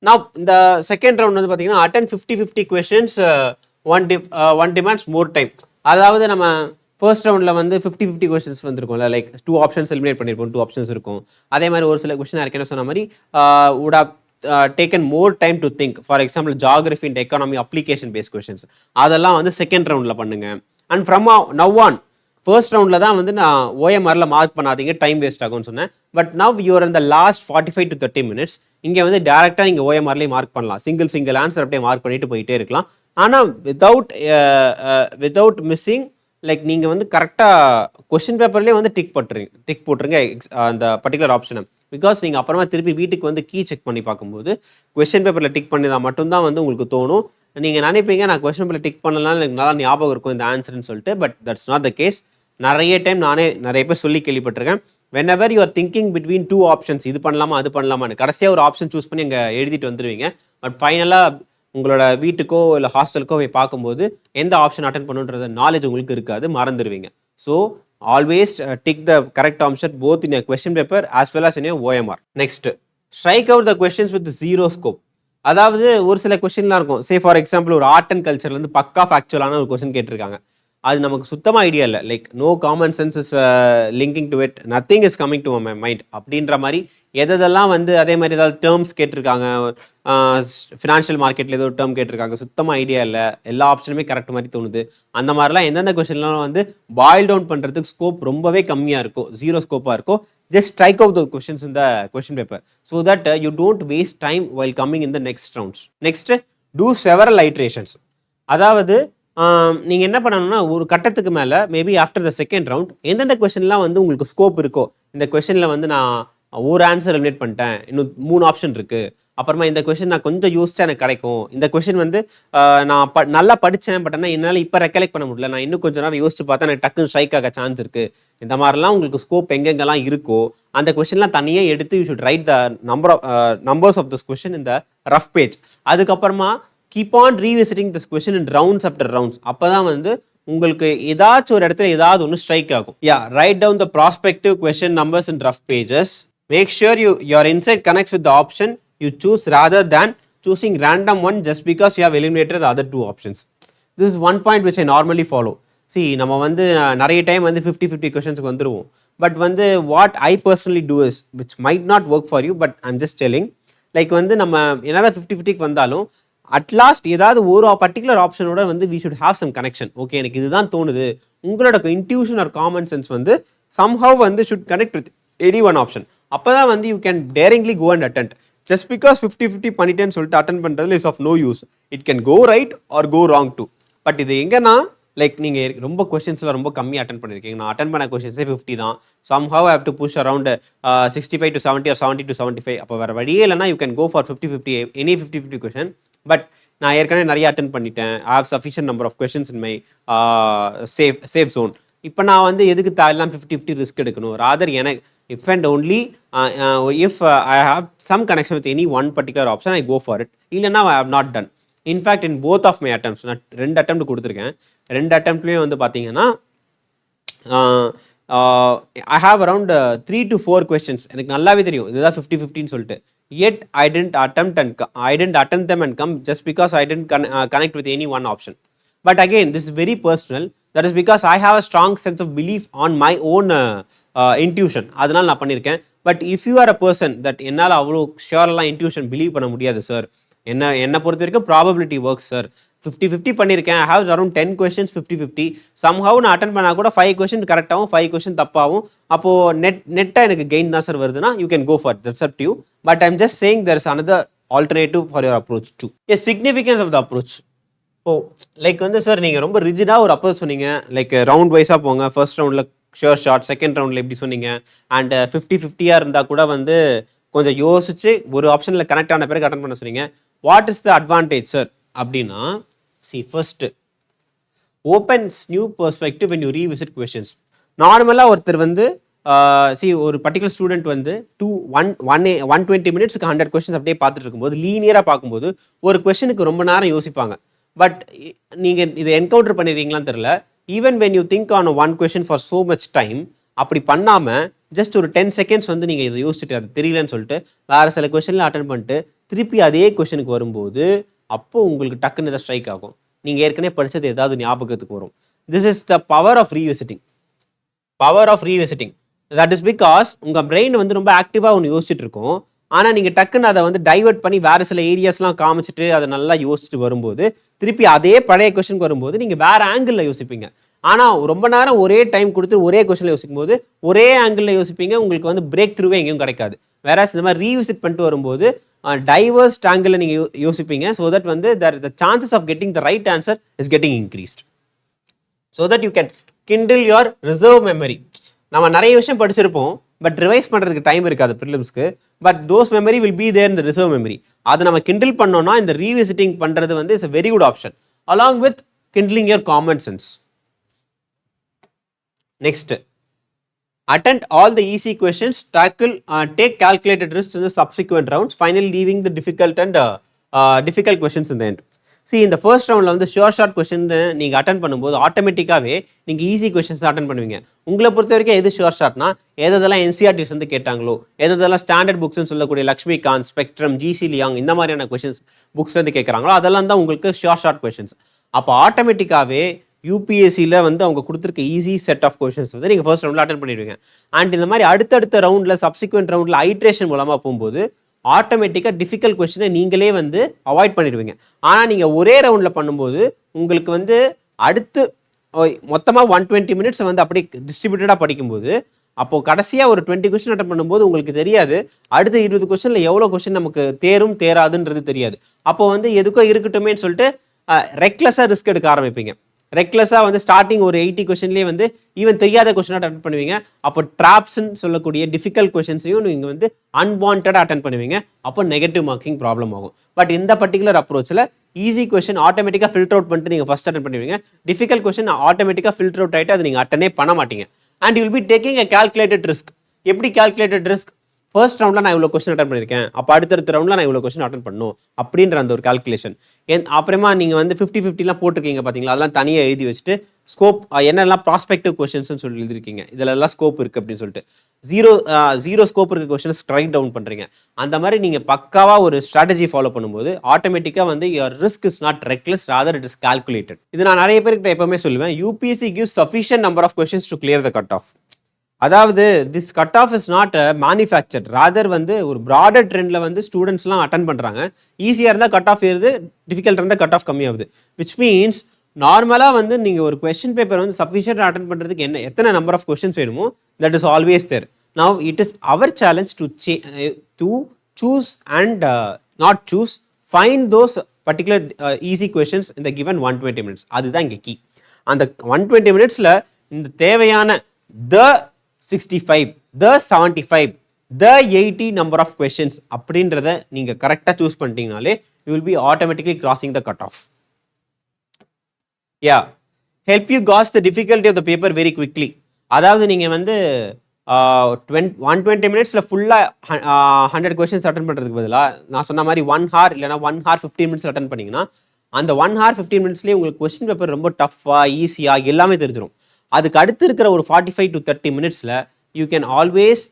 நான் இந்த செகண்ட் ரவுண்ட் வந்து பார்த்தீங்கன்னா attend 50 questions, one demands more time. அதாவது நம்ம ஃபர்ஸ்ட் ரவுண்டில் வந்து 50-50 கொஸ்டின்ஸ் வந்துருக்கும்ல, லைக் 2 ஆப்ஷன்ஸ் எலிமினேட் பண்ணியிருப்போம், 2 ஆப்ஷன்ஸ் இருக்கும். அதே மாதிரி ஒரு சில கொஸ்டின் ஏற்கனவே சொன்ன மாதிரி would have taken more time to think. For example geography and economy application paste questions அதெல்லாம் வந்து செகண்ட் ரவுண்டில் பண்ணுங்க. And from now on first ரவுண்டில் தான் வந்து நான் ஓஎம்ஆரில் மார்க் பண்ணாதீங்க, டைம் வேஸ்ட் ஆகும்னு சொன்னேன். பட் நவ் யூஆர் இந்த லாஸ்ட் 45 to 30 minutes இங்கே வந்து டேரெக்டாக நீங்கள் ஓஎம்ஆர்லேயே மார்க் பண்ணலாம். சிங்கிள் ஆன்சர் அப்படியே மார்க் பண்ணிட்டு போயிட்டே இருக்கலாம். ஆனால் வித்தவுட் மிஸ்ஸிங், லைக் நீங்கள் வந்து கரெக்டாக கொஸ்டின் பேப்பர்லேயே வந்து டிக் போட்டுருங்க அந்த பர்டிகுலர் ஆப்ஷனை. பிகாஸ் நீங்கள் அப்புறமா திருப்பி வீட்டுக்கு வந்து கீ செக் பண்ணி பார்க்கும்போது கொஸ்டின் பேப்பரில் டிக் பண்ணி தான் மட்டும்தான் வந்து உங்களுக்கு தோணும். நீங்கள் நினைப்பீங்க நான் கொஸ்டின் பேப்பரில் டிக் பண்ணலாம், எனக்கு நல்லா ஞாபகம் இருக்கும் இந்த ஆன்சர்னு சொல்லிட்டு. But that's not the case. நிறைய டைம் நானே நிறைய பேர் சொல்லி கேள்விப்பட்டிருக்கேன். whenever you are thinking between 2 options, இது பண்ணலாமா அது பண்ணலாமான்னு, கடைசியாக ஒரு ஆப்ஷன் சூஸ் பண்ணி அங்கே எழுதிட்டு வந்துடுவீங்க. பட் ஃபைனலாக உங்களோட வீட்டுக்கோ இல்லை ஹாஸ்டலுக்கோ போய் பார்க்கும்போது எந்த ஆப்ஷன் அட்டன் பண்ணுன்றது நாலேஜ் உங்களுக்கு இருக்காது, மறந்துடுவீங்க. So always tick the correct option both in question paper as well as in OMR. Next, strike out the questions with zero scope. அதாவது ஒரு சில கொஸ்டின்லாம் இருக்கும். சே ஃபார் எக்ஸாம்பிள் ஒரு ஆர்ட் அண்ட் கல்ச்சர்லேருந்து பக்கா ஃபேக்சுவலான ஒரு கொஸ்டின் கேட்டிருக்காங்க. அது நமக்கு சுத்தமாக ஐடியா இல்லை. Like no common sense is linking to it, nothing is coming to my mind அப்படின்ற மாதிரி எதெல்லாம் வந்து அதே மாதிரி ஏதாவது டேர்ம்ஸ் கேட்டிருக்காங்க, ஃபினான்ஷியல் மார்க்கெட்டில் ஏதோ டேர்ம் கேட்டிருக்காங்க, சுத்தமாக ஐடியா இல்லை, எல்லா ஆப்ஷனுமே கரெக்ட் மாதிரி தோணுது. அந்த மாதிரிலாம் எந்தெந்த கொஸ்டின்லாம் வந்து பாயில் டவுன் பண்ணுறதுக்கு ஸ்கோப் ரொம்பவே கம்மியாக இருக்கும், ஜீரோ ஸ்கோப்பாக இருக்கும், just strike out the questions in the question paper so that you don't waste time while coming in the next rounds. Next, do several iterations. அதாவது நீங்கள் என்ன பண்ணணும்னா ஒரு கட்டத்துக்கு மேலே maybe after the second round எந்தெந்த கொஸ்டின்லாம் வந்து உங்களுக்கு ஸ்கோப் இருக்கோ, இந்த கொஸ்டினில் வந்து நான் ஒரு ஆன்சர் எலிமினேட் பண்ணிட்டேன், இன்னும் 3 ஆப்ஷன் இருக்குது, அப்புறமா இந்த கொஸ்டின் நான் கொஞ்சம் யோசிச்சா எனக்கு கிடைக்கும், இந்த கொஸ்டின் வந்து நான் நல்லா படித்தேன் பட் ஆனால் என்னால் இப்போ ரெக்கலெக்ட் பண்ண முடியல, நான் இன்னும் கொஞ்சம் நேரம் யோசிச்சு பார்த்தா எனக்கு டக்குன்னு ஸ்ட்ரைக் ஆக சான்ஸ் இருக்குது. இந்த மாதிரிலாம் உங்களுக்கு ஸ்கோப் எங்கெங்கெல்லாம் இருக்கோ அந்த கொஸ்டின்லாம் தனியாக எடுத்து you should write the numbers of this question இந்த ரஃப் பேஜ். அதுக்கப்புறமா keep on revisiting this question in rounds after rounds. அப்போ தான் வந்து உங்களுக்கு ஏதாச்சும் ஒரு இடத்துல ஏதாவது ஒன்று ஸ்ட்ரைக் ஆகும். Write down the prospective question numbers in rough pages. Make sure your insight connects with the option you choose rather than choosing random one just because you have eliminated the other 2 options. This is one point which I normally follow. See, நம்ம வந்து நிறைய time வந்து 50-50 கொஸ்டின்ஸ்க்கு வந்துடுவோம். But வந்து what I personally do is which might not work for you, but I'm just telling, like வந்து நம்ம என்னதான் 50-50க்கு வந்தாலும் அட்லாஸ்ட் ஏதாவது ஒரு பர்டிகுலர் ஆப்ஷனோட வந்து we should have some connection. Okay, எனக்கு இதுதான் தோணுது, உங்களோட இன்ட்யூஷன் ஆர் காமன் சென்ஸ் வந்து சம்ஹவ் வந்து should connect with any one option. அப்போ தான் வந்து you can daringly go and attend. Just because 50-50 பண்ணிட்டேன்னு சொல்லிட்டு அட்டன் பண்ணுறதுல is of no use. It can go right or go wrong too. But இது எங்கன்னா லைக் நீங்கள் ரொம்ப கொஸ்டின்ஸில் ரொம்ப கம்மியாக அட்டன் பண்ணியிருக்கீங்க. நான் அட்டன் பண்ண கொஸ்டின்ஸே 50 தான். Somehow have to push around 65 to 70 or 70 to 75. அப்போ வேறு வழியே இல்லைனா you can go for 50-50 any 50-50 question. But நான் ஏற்கனவே நிறைய அட்டன் பண்ணிட்டேன். I have sufficient number of questions in my safe zone. இப்போ நான் வந்து எதுக்கு தேவையில்லாம் 50-50 ரிஸ்க் எடுக்கணும்? ராதர் எனக்கு if and only if I have some connection with any one particular option, I go for it. இல்லைன்னா I have not done. In fact, in both of my attempts, நான் 2 attempt கொடுத்துருக்கேன். 2 attemptலேயே வந்து பார்த்தீங்கன்னா I have around 3 to 4 questions. எனக்கு நல்லாவே தெரியும் இதுதான் 50-50ன்னு சொல்லிட்டு. Yet I didn't attempt them and come just because I didn't connect with any one option. But again, this is very personal. That is because I have a strong sense of belief on my own intuition. அதனால் நான் பண்ணியிருக்கேன். But if you are a person that என்னால் அவ்வளோ ஷியோரெலாம் intuition believe பண்ண முடியாது sir, என்னை பொறுத்த வரைக்கும் ப்ராபபிலிட்டி ஒர்க்ஸ் சார், 50-50 பண்ணியிருக்கேன், I have around 10 questions 50-50, somehow நான் அட்டன் பண்ணால் கூட 5 கொஸ்டின் கரெக்டாகவும் 5 கொஸ்டின் தப்பாகவும், அப்போது நெட்டாக எனக்கு கெயின் தான் சார் வருதுன்னா you can go for that's up to you. But I'm just saying there is another alternative for your approach too. Significance of the approach. Like வந்து sir நீங்கள் ரொம்ப ரிஜிடாக ஒரு அப்ரோச் சொன்னீங்க, like round வைஸாக போங்க, first ரவுண்டில் sure short, second ரவுண்டில் எப்படி சொன்னீங்க, அண்ட் 50-50 இருந்தால் கூட வந்து கொஞ்சம் யோசிச்சு ஒரு ஆப்ஷனில் கனெக்ட் ஆன பிறகு அட்டன் பண்ண சொன்னீங்க. What is the advantage sir அப்படின்னா, first opens new perspective when you revisit questions. நார்மலாக ஒருத்தர் வந்து ஒரு பர்டிகுலர் ஸ்டூடெண்ட் வந்து 120 மினிட்ஸ்க்கு 100 கொஸ்டின்ஸ் அப்படியே பார்த்துட்டு இருக்கும்போது லீனியராக பார்க்கும்போது ஒரு கொஸ்டினுக்கு ரொம்ப நேரம் யோசிப்பாங்க. பட் நீங்கள் இதை என்கவுண்டர் பண்ணிடுறீங்களான்னு தெரியல. Even when you think on one question for so much time, அப்படி பண்ணாமல் ஜஸ்ட் ஒரு 10 செகண்ட்ஸ் வந்து நீங்கள் இதை யோசிச்சுட்டு அது தெரியலன்னு சொல்லிட்டு வேறு சில கொஸ்டின்லாம் அட்டன் பண்ணிட்டு திருப்பி அதே கொஸ்டினுக்கு வரும்போது அப்போது உங்களுக்கு டக்குன்னு இதை ஸ்ட்ரைக் ஆகும். நீங்கள் ஏற்கனவே படித்தது ஏதாவது ஞாபகத்துக்கு வரும். this is the power of revisiting. Power of revisiting. That is because உங்கள் பிரெயின் வந்து ரொம்ப ஆக்டிவாக ஒன்று யோசிச்சுட்டு இருக்கும். ஆனால் நீங்கள் டக்குன்னு அதை வந்து டைவெர்ட் பண்ணி வேறு சில ஏரியாஸ்லாம் காமிச்சிட்டு அதை நல்லா யோசிச்சுட்டு வரும்போது திருப்பி அதே பழைய கொஸ்டின் வரும்போது நீங்கள் வேறு ஆங்கிளில் யோசிப்பீங்க. ஆனால் ரொம்ப நேரம் ஒரே டைம் கொடுத்து ஒரே கொஸ்டினில் யோசிக்கும் போது ஒரே ஆங்கிளில் யோசிப்பீங்க, உங்களுக்கு வந்து பிரேக் த்ரூவே எங்கேயும் கிடைக்காது. வேற இந்த மாதிரி ரீவிசிட் பண்ணிட்டு வரும்போது டைவர்ஸ் ஆங்கிளில் நீங்கள் யோசிப்பீங்க. ஸோ தட் வந்து the chances of getting the right answer is getting increased. So that you can kindle your reserve memory. நம்ம நிறைய விஷயம் படிச்சிருப்போம், பட் ரிவைஸ் பண்ணுறதுக்கு டைம் இருக்காது ப்ரிலிம்ஸ்க்கு. But those memory will be there இந்த ரிசர்வ் மெமரி. அதை நம்ம கிண்டில் பண்ணோம்னா இந்த ரீவிசிட்டிங் பண்ணுறது வந்து it's a very good option along with kindling your common sense. Next, attempt all the easy questions, take calculated risks in the subsequent rounds, finally leaving the difficult and difficult questions in the end. See, இந்த first ரவுண்டில் வந்து short question நீங்கள் attend பண்ணும்போது ஆட்டோமேட்டிக்காகவே நீங்கள் easy questions attend பண்ணுவீங்க. உங்களை பொறுத்த வரைக்கும் எது ஷார்ட்னா எதெல்லாம் என்சிஆர்டிஸ் வந்து கேட்டாங்களோ, எதெல்லாம் ஸ்டாண்டர்ட் புக்ஸ்னு சொல்லக்கூடிய லக்ஷ்மிகாந்த், ஸ்பெக்ட்ரம், ஜிசி லியாங் இந்த மாதிரியான கொஸ்டின்ஸ் புக்ஸ் வந்து கேட்குறாங்களோ அதெல்லாம் தான் உங்களுக்கு ஷார்ட் கொஸ்டின்ஸ். அப்போ ஆட்டோமேட்டிக்காகவே யூபிஎஸ்சியில் வந்து அவங்க கொடுத்துருக்க ஈஸி செட் ஆஃப் கொஸ்டின்ஸ் வந்து நீங்கள் ஃபர்ஸ்ட் ரவுண்டில் அட்டன் பண்ணிடுவீங்க. அண்ட் இந்த மாதிரி அடுத்தடுத்த ரவுண்டில் சப்சிக்வெண்ட் ரவுண்டில் ஐட்ரேஷன் மூலமாக போகும்போது ஆட்டோமேட்டிக்காக டிஃபிகல்ட் கொஸ்டினை நீங்களே வந்து அவாய்ட் பண்ணிடுவீங்க. ஆனால் நீங்கள் ஒரே ரவுண்டில் பண்ணும்போது உங்களுக்கு வந்து அடுத்து மொத்தமாக 120 மினிட்ஸ் வந்து அப்படி டிஸ்ட்ரிபியூட்டடாக படிக்கும்போது அப்போது கடைசியாக ஒரு 20 கொஸ்டின் அட்டன் பண்ணும்போது உங்களுக்கு தெரியாது அடுத்த 20 கொஸ்டினில் எவ்வளோ கொஸ்டின் நமக்கு தேராதுன்றது தெரியாது. அப்போ வந்து எதுக்கோ இருக்கட்டுமேன்னு சொல்லிட்டு ரெக்லெஸ்ஸாக ரிஸ்க் எடுக்க ஆரம்பிப்பீங்க. ரெக்லெஸ்ஸாக வந்து ஸ்டார்டிங் ஒரு 80 கொஸ்டின்லேயே வந்து ஈவன் தெரியாத கொஸ்டினாக அட்டன் பண்ணுவீங்க. அப்போ ட்ராப்ஸ்ன்னு சொல்லக்கூடிய டிஃபிகல்ட் கொஸ்டின்ஸையும் நீங்கள் வந்து அன்வான்டாக அட்டன் பண்ணுவீங்க. அப்போ நெகட்டிவ் மார்க்கிங் ப்ராப்ளம் ஆகும். பட் இந்த பர்டிகுலர் அப்ரோச்சில் ஈஸி கொஸ்டின் ஆட்டோமேட்டிக்காக ஃபில்டர் அவுட் பண்ணிட்டு நீங்கள் ஃபஸ்ட் அட்டன் பண்ணுவீங்க. டிஃபிகல்ட் கொஸ்டின் ஆட்டோமேட்டிக்காக ஃபில்டர் அவுட் ஆகிட்டு அது நீங்கள் அட்டனே பண்ண மாட்டீங்க. And you will be taking a calculated risk. எப்படி calculated risk? ஃபர்ஸ்ட் ரவுண்டில் நான் இவ்வளோ கொஸ்டின் அட்டன் பண்ணியிருக்கேன், அப்போ அடுத்தடுத்த ரவுண்டில் நான் இவ்வளோ கொஸ்டின் அட்டன் பண்ணணும் அப்படின்ற அந்த ஒரு கால்குலேஷன். அப்புறமா நீங்கள் வந்து 50-50 போட்டிருக்கீங்க பார்த்தீங்களா, அதெல்லாம் தனியாக எழுதி வச்சுட்டு ஸ்கோப் என்னெல்லாம் ப்ராஸ்பெக்டிவ் கொஸ்டின்ஸ்னு சொல்லி எழுதிருக்கீங்க, இதிலெல்லாம் ஸ்கோப் இருக்குது அப்படின்னு சொல்லிட்டு ஜீரோ ஸ்கோப் இருக்க கொஸ்டின் ஸ்ட்ரைக் டவுன் பண்ணுறீங்க. அந்த மாதிரி நீங்கள் பக்காவாக ஒரு ஸ்ட்ராட்டஜி ஃபாலோ பண்ணும்போது ஆட்டோமேட்டிக்காக வந்து your risk is not reckless, rather it is calculated. இது நான் நிறைய பேருக்கு எப்பவுமே சொல்லுவேன், UPSC gives sufficient number of questions to clear the cut off. அதாவது this cut off is not manufactured, rather வந்து ஒரு ப்ராடர் ட்ரெண்டில் வந்து ஸ்டூடெண்ட்ஸ்லாம் அட்டன் பண்ணுறாங்க. ஈஸியாக இருந்தால் கட் ஆஃப் ஏறுது, டிஃபிகல்ட் இருந்தால் கட் ஆஃப் கம்மியாகுது. விச் மீன்ஸ் நார்மலாக வந்து நீங்கள் ஒரு கொஸ்டின் பேப்பர் வந்து சஃபிஷியன்ட் அட்டன் பண்ணுறதுக்கு எத்தனை நம்பர் ஆஃப் கொஸ்டின்ஸ் வேணுமோ that is always there. Now it is our challenge to choose and not choose, find those particular easy questions இந்த கிவன் 120 மினிட்ஸ். அதுதான் இங்கே கீ. அந்த 120 மினிட்ஸில் இந்த தேவையான த 65, the 75, the 80 number of questions அப்படின்றத நீங்க கரெக்டாக choose பண்ணிட்டீங்கனாலே you will be automatically crossing the cutoff. Yeah, help you gauge the difficulty of the paper very quickly. அதாவது நீங்க வந்து 120 மினிட்ஸில் ஃபுல்லாக 100 கொஸ்டின்ஸ் அட்டன் பண்ணுறதுக்கு பதிலாக நான் சொன்ன மாதிரி 1 hour இல்லைனா 1 hour 15 மினிட்ஸ் அட்டன் பண்ணிங்கன்னா அந்த 1 hour 15 மினிட்ஸ்லேயே உங்களுக்கு கொஸ்டின் பேப்பர் ரொம்ப டஃப்பாக ஈஸியாக எல்லாமே தெரிஞ்சிடும். அதுக்கு அடுத்து இருக்கிற ஒரு 45 to 30 மினிட்ஸில் you can always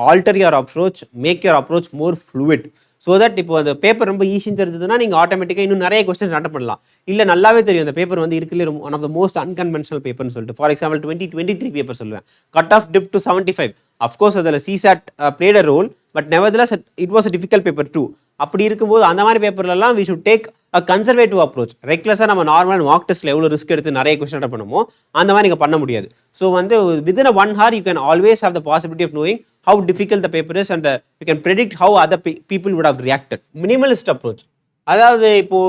alter your approach, make your approach more fluid. So that இப்போ அந்த பேப்பர் ரொம்ப ஈஸின்னு தெரிஞ்சதுன்னா நீங்கள் ஆட்டோமேட்டிக்காக இன்னும் நிறைய கொஸ்டின்ஸ் அட்டன் பண்ணலாம். இல்லை நல்லாவே தெரியும் அந்த பேப்பர் வந்து இருக்குல்ல one of the most unconventional பேப்பர்னு சொல்லிட்டு, ஃபார் எக்ஸாம்பிள் 2023 பேப்பர் சொல்லுவேன், cut off dip to 75. Of course அதில் CSAT played a role, but nevertheless it was a difficult paper too. அப்படி இருக்கும்போது அந்த மாதிரி பேப்பர்லாம் we should take a conservative approach. ரெக்லெஸ்ஸாக நம்ம நார்மல் மார்க் டெஸ்ட்டில் எவ்வளோ ரிஸ்க் எடுத்து நிறைய கொஸ்டின் அட்டன் பண்ணுமோ அந்த மாதிரி நீங்கள் பண்ண முடியாது. ஸோ வந்து within a 1 hour you can always have the possibility of knowing how difficult the paper is and you can predict how other people would have reacted. Minimalist approach. அதாவது இப்போ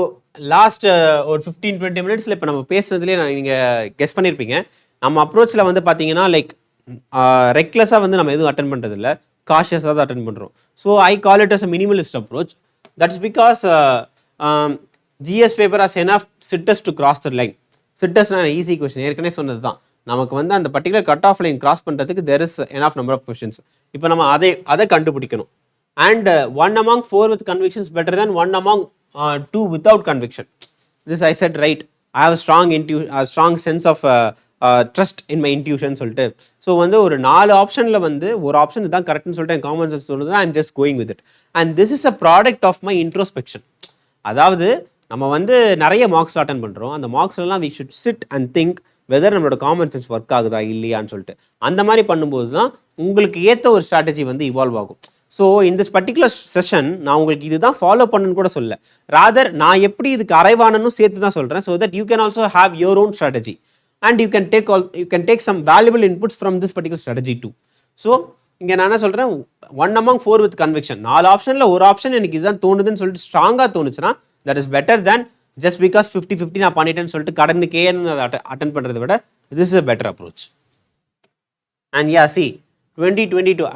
last ஒரு 15-20 மினிட்ஸில் இப்போ நம்ம பேசுறதுலேயே நீங்கள் கெஸ் பண்ணியிருப்பீங்க, நம்ம அப்ரோச்சில் வந்து பார்த்தீங்கன்னா லைக் ரெக்லெஸ்ஸாக வந்து நம்ம எதுவும் அட்டன் பண்ணுறதில்ல, காஷியஸாக தான் அட்டன் பண்ணுறோம். So I call it as a minimalist approach. That's because GS paper has enough sitters to cross the line. சிட்டஸ்னால் ஈஸி கொஸ்டின், ஏற்கனவே சொன்னது தான். நமக்கு வந்து அந்த particular cut off line cross பண்ணுறதுக்கு there is enough number of questions. இப்போ நம்ம அதை கண்டுபிடிக்கணும். And 1 among 4 with convictions better than 1 among 2 without conviction. This I said right. I have a strong sense of trust in my intuition சொல்லிட்டு. So வந்து ஒரு 4 ஆப்ஷனில் வந்து ஒரு ஆப்ஷன் இதுதான் கரெக்ட்னு சொல்லிட்டு என் காமன் சென்ஸ் சொல்லுது, I am just going with it. And this is a product of my introspection. அதாவது நம்ம வந்து நிறைய மார்க்ஸில் அட்டன் பண்ணுறோம், அந்த மார்க்ஸ்லாம் we should sit and think whether நம்மளோட காமன் சென்ஸ் ஒர்க் ஆகுதா இல்லையான்னு சொல்லிட்டு. அந்த மாதிரி பண்ணும்போது தான் உங்களுக்கு ஏற்ற ஒரு ஸ்ட்ராட்டஜி வந்து இவால்வ் ஆகும். ஸோ இந்த பர்டிகுலர் செஷன் நான் உங்களுக்கு இதுதான் ஃபாலோ பண்ணுன்னு கூட சொல்ல, ராதர் நான் எப்படி இதுக்கு அரைவானன்னு சேர்த்து தான் சொல்கிறேன். So that you can also have your own strategy and you can take some valuable inputs from this particular strategy too. So இங்கே நான் என்ன சொல்கிறேன், 1 among 4 வித் கன்விக்ஷன். 4 ஆப்ஷனில் ஒரு ஆப்ஷன் எனக்கு இதுதான் தோணுதுன்னு சொல்லிட்டு ஸ்ட்ராங்காக தோணுச்சுன்னா that is better than just because 50-50 நான் பண்ணிட்டேன்னு சொல்லிட்டு கடனுக்கே அதை அட்டன் பண்ணுறதை விட this is a better approach. And yeah C 2022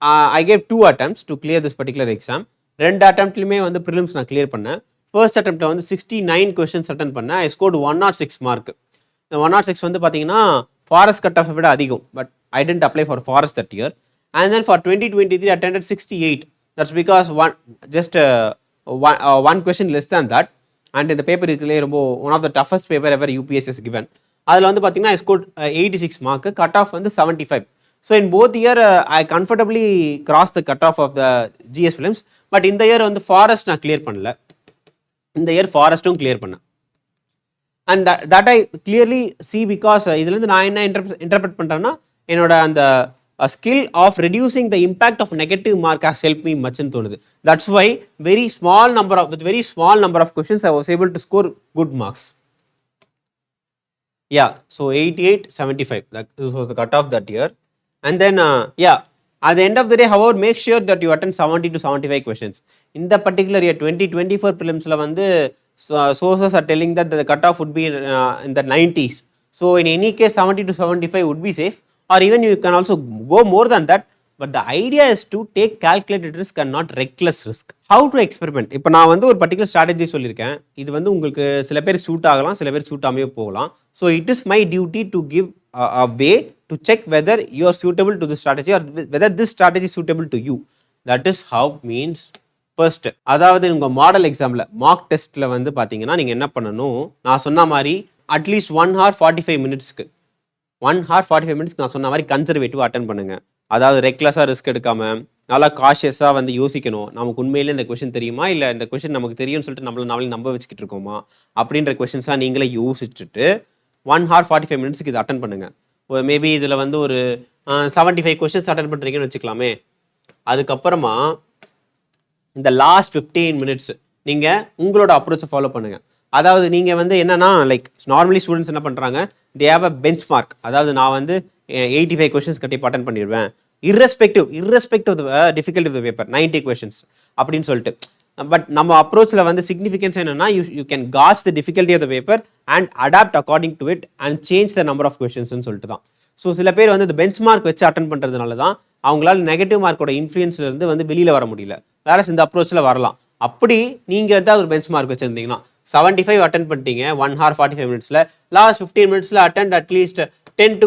I gave 2 attempts to clear this particular exam. 2 attemptலையுமே வந்து ப்ரிலிம்ஸ் நான் கிளியர் பண்ணேன். ஃபர்ஸ்ட் அட்டெம்ப்ட்ல வந்து 69 கொஸ்டின்ஸ் அட்டன் பண்ணேன். I scored 106 mark. இந்த 106 வந்து பார்த்தீங்கன்னா ஃபாரஸ்ட் கட் ஆஃபை விட அதிகம். But I didn't apply for forest that year. And then for 2023 attended 68. தட்ஸ் பிகாஸ் one question less than that. And இந்த பேப்பர் இருக்குல்லே ரொம்ப one of the toughest paper ever UPSC given. அதில் வந்து பார்த்தீங்கன்னா I scored 86 mark, cut off வந்து 75. So in both year I comfortably cross the cut off of the GS Prelims. But இந்த year வந்து forest நான் clear பண்ணல. இந்த year ஃபாரஸ்ட்டும் கிளியர் பண்ணேன். And that I clearly see because இதுலேருந்து நான் என்ன இன்டர்பிரட் பண்ணுறேன்னா என்னோட அந்த skill of reducing the impact of negative mark has help me மச்னு தோணுது. That's why very small number of questions I was able to score good marks. Yeah, so 88, 75. This was the cutoff that year. And then, at the end of the day, however, make sure that you attend 70 to 75 questions. In the particular year, 2024 prelims, sources are telling that the cutoff would be in the 90s. So, in any case, 70 to 75 would be safe. Or even you can also go more than that. But the idea is to take calculated risk and not reckless risk. How to experiment? இப்போ நான் வந்து ஒரு particular strategy சொல்லியிருக்கேன். இது வந்து உங்களுக்கு சில பேருக்கு சூட் ஆகலாம், சில பேருக்கு சூட் ஆகாமே போகலாம். So it is my duty to give a way to check whether you are suitable to this strategy or whether this strategy is suitable to you. That is how means first. அதாவது உங்கள் model எக்ஸாமில் mark டெஸ்ட்டில் வந்து பார்த்தீங்கன்னா நீங்கள் என்ன பண்ணணும், நான் சொன்ன மாதிரி அட்லீஸ்ட் 1 hour 45 minutesக்கு 1 hour 45 minutes நான் சொன்ன மாதிரி கன்சர்வேட்டிவ் அட்டன் பண்ணுங்க. அதாவது ரெக்லஸாக ரிஸ்க் எடுக்காமல் நல்லா காஷியஸாக வந்து யோசிக்கணும். நமக்கு உண்மையிலே இந்த கொஷின் தெரியுமா, இல்லை இந்த கொஷின் நமக்கு தெரியும்னு சொல்லிட்டு நம்மளே நம்ப வச்சுக்கிட்டு இருக்கோமா அப்படின்ற கொஷின்ஸ்லாம் நீங்களே யோசிச்சுட்டு 1 hour 45 minutesக்கு இது அட்டன் பண்ணுங்க. மேபி இதில் வந்து ஒரு 75 கொஷின்ஸ் அட்டன் பண்ணுறீங்கன்னு வச்சுக்கலாமே. அதுக்கப்புறமா இந்த லாஸ்ட் 15 minutes நீங்கள் உங்களோட அப்ரோச்சை ஃபாலோ பண்ணுங்கள். அதாவது நீங்கள் வந்து என்னன்னா லைக் நார்மலி ஸ்டூடெண்ட்ஸ் என்ன பண்ணுறாங்க, they have a bench mark. அதாவது நான் வந்து 85 கொஷின்ஸ் கட்டி அட்டன் பண்ணிடுவேன் irrespective of the difficulty of the paper 90 questions அப்படின்னு சொல்லிட்டு. பட் நம்ம அப்ரோச்சில் வந்து சிக்னிஃபிகன்ஸ் என்னன்னா you can gauge the difficulty of the paper and adapt according to it and change the number of கொஷின்ஸ்னு சொல்லிட்டு தான். ஸோ சில பேர் வந்து இந்த பெஞ்ச் மார்க் வச்சு அட்டன் பண்ணுறதுனால தான் அவங்களால நெகட்டிவ் மார்க்கோட இன்ஃப்ளூயன்ஸ்லேருந்து வந்து வெளியில் வர முடியல. வேற இந்த அப்ரோச்சில் வரலாம். அப்படி நீங்கள் ஏதாவது ஒரு பெஞ்ச் மார்க் வச்சுருந்தீங்கன்னா 75 அட்டன் பண்ணிட்டீங்க 1 hour 45 minutesல, லாஸ்ட் 15 minutesல attend at least 10 to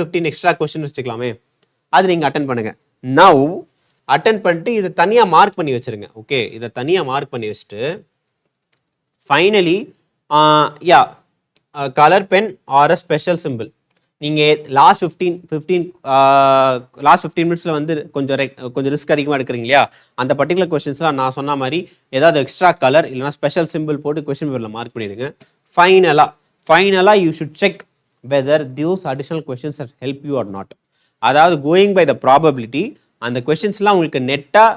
15 extra question வச்சுக்கலாமே, அது நீங்கள் அட்டன் பண்ணுங்க. நவ் அட்டன் பண்ணிட்டு இதை தனியாக மார்க் பண்ணி வச்சுருங்க. ஓகே, இதை தனியாக மார்க் பண்ணி வச்சுட்டு finally colour pen or a special symbol நீங்கள் லாஸ்ட் 15 மினிட்ஸில் வந்து கொஞ்சம் ரிஸ்க் அதிகமாக எடுக்கிறீங்க இல்லையா, அந்த பர்டிகுலர் கொஸ்டின்ஸ்லாம் நான் சொன்ன மாதிரி ஏதாவது எக்ஸ்ட்ரா கலர் இல்லைனா ஸ்பெஷல் சிம்பிள் போட்டு கொஸ்டின் பேப்பரில் மார்க் பண்ணிடுங்க. ஃபைனலாக you should check whether those additional questions are help you or not. அதாவது கோயிங் பை த ப்ராபபிலிட்டி அந்த கொஸ்டின்ஸ்லாம் உங்களுக்கு நெட்டாக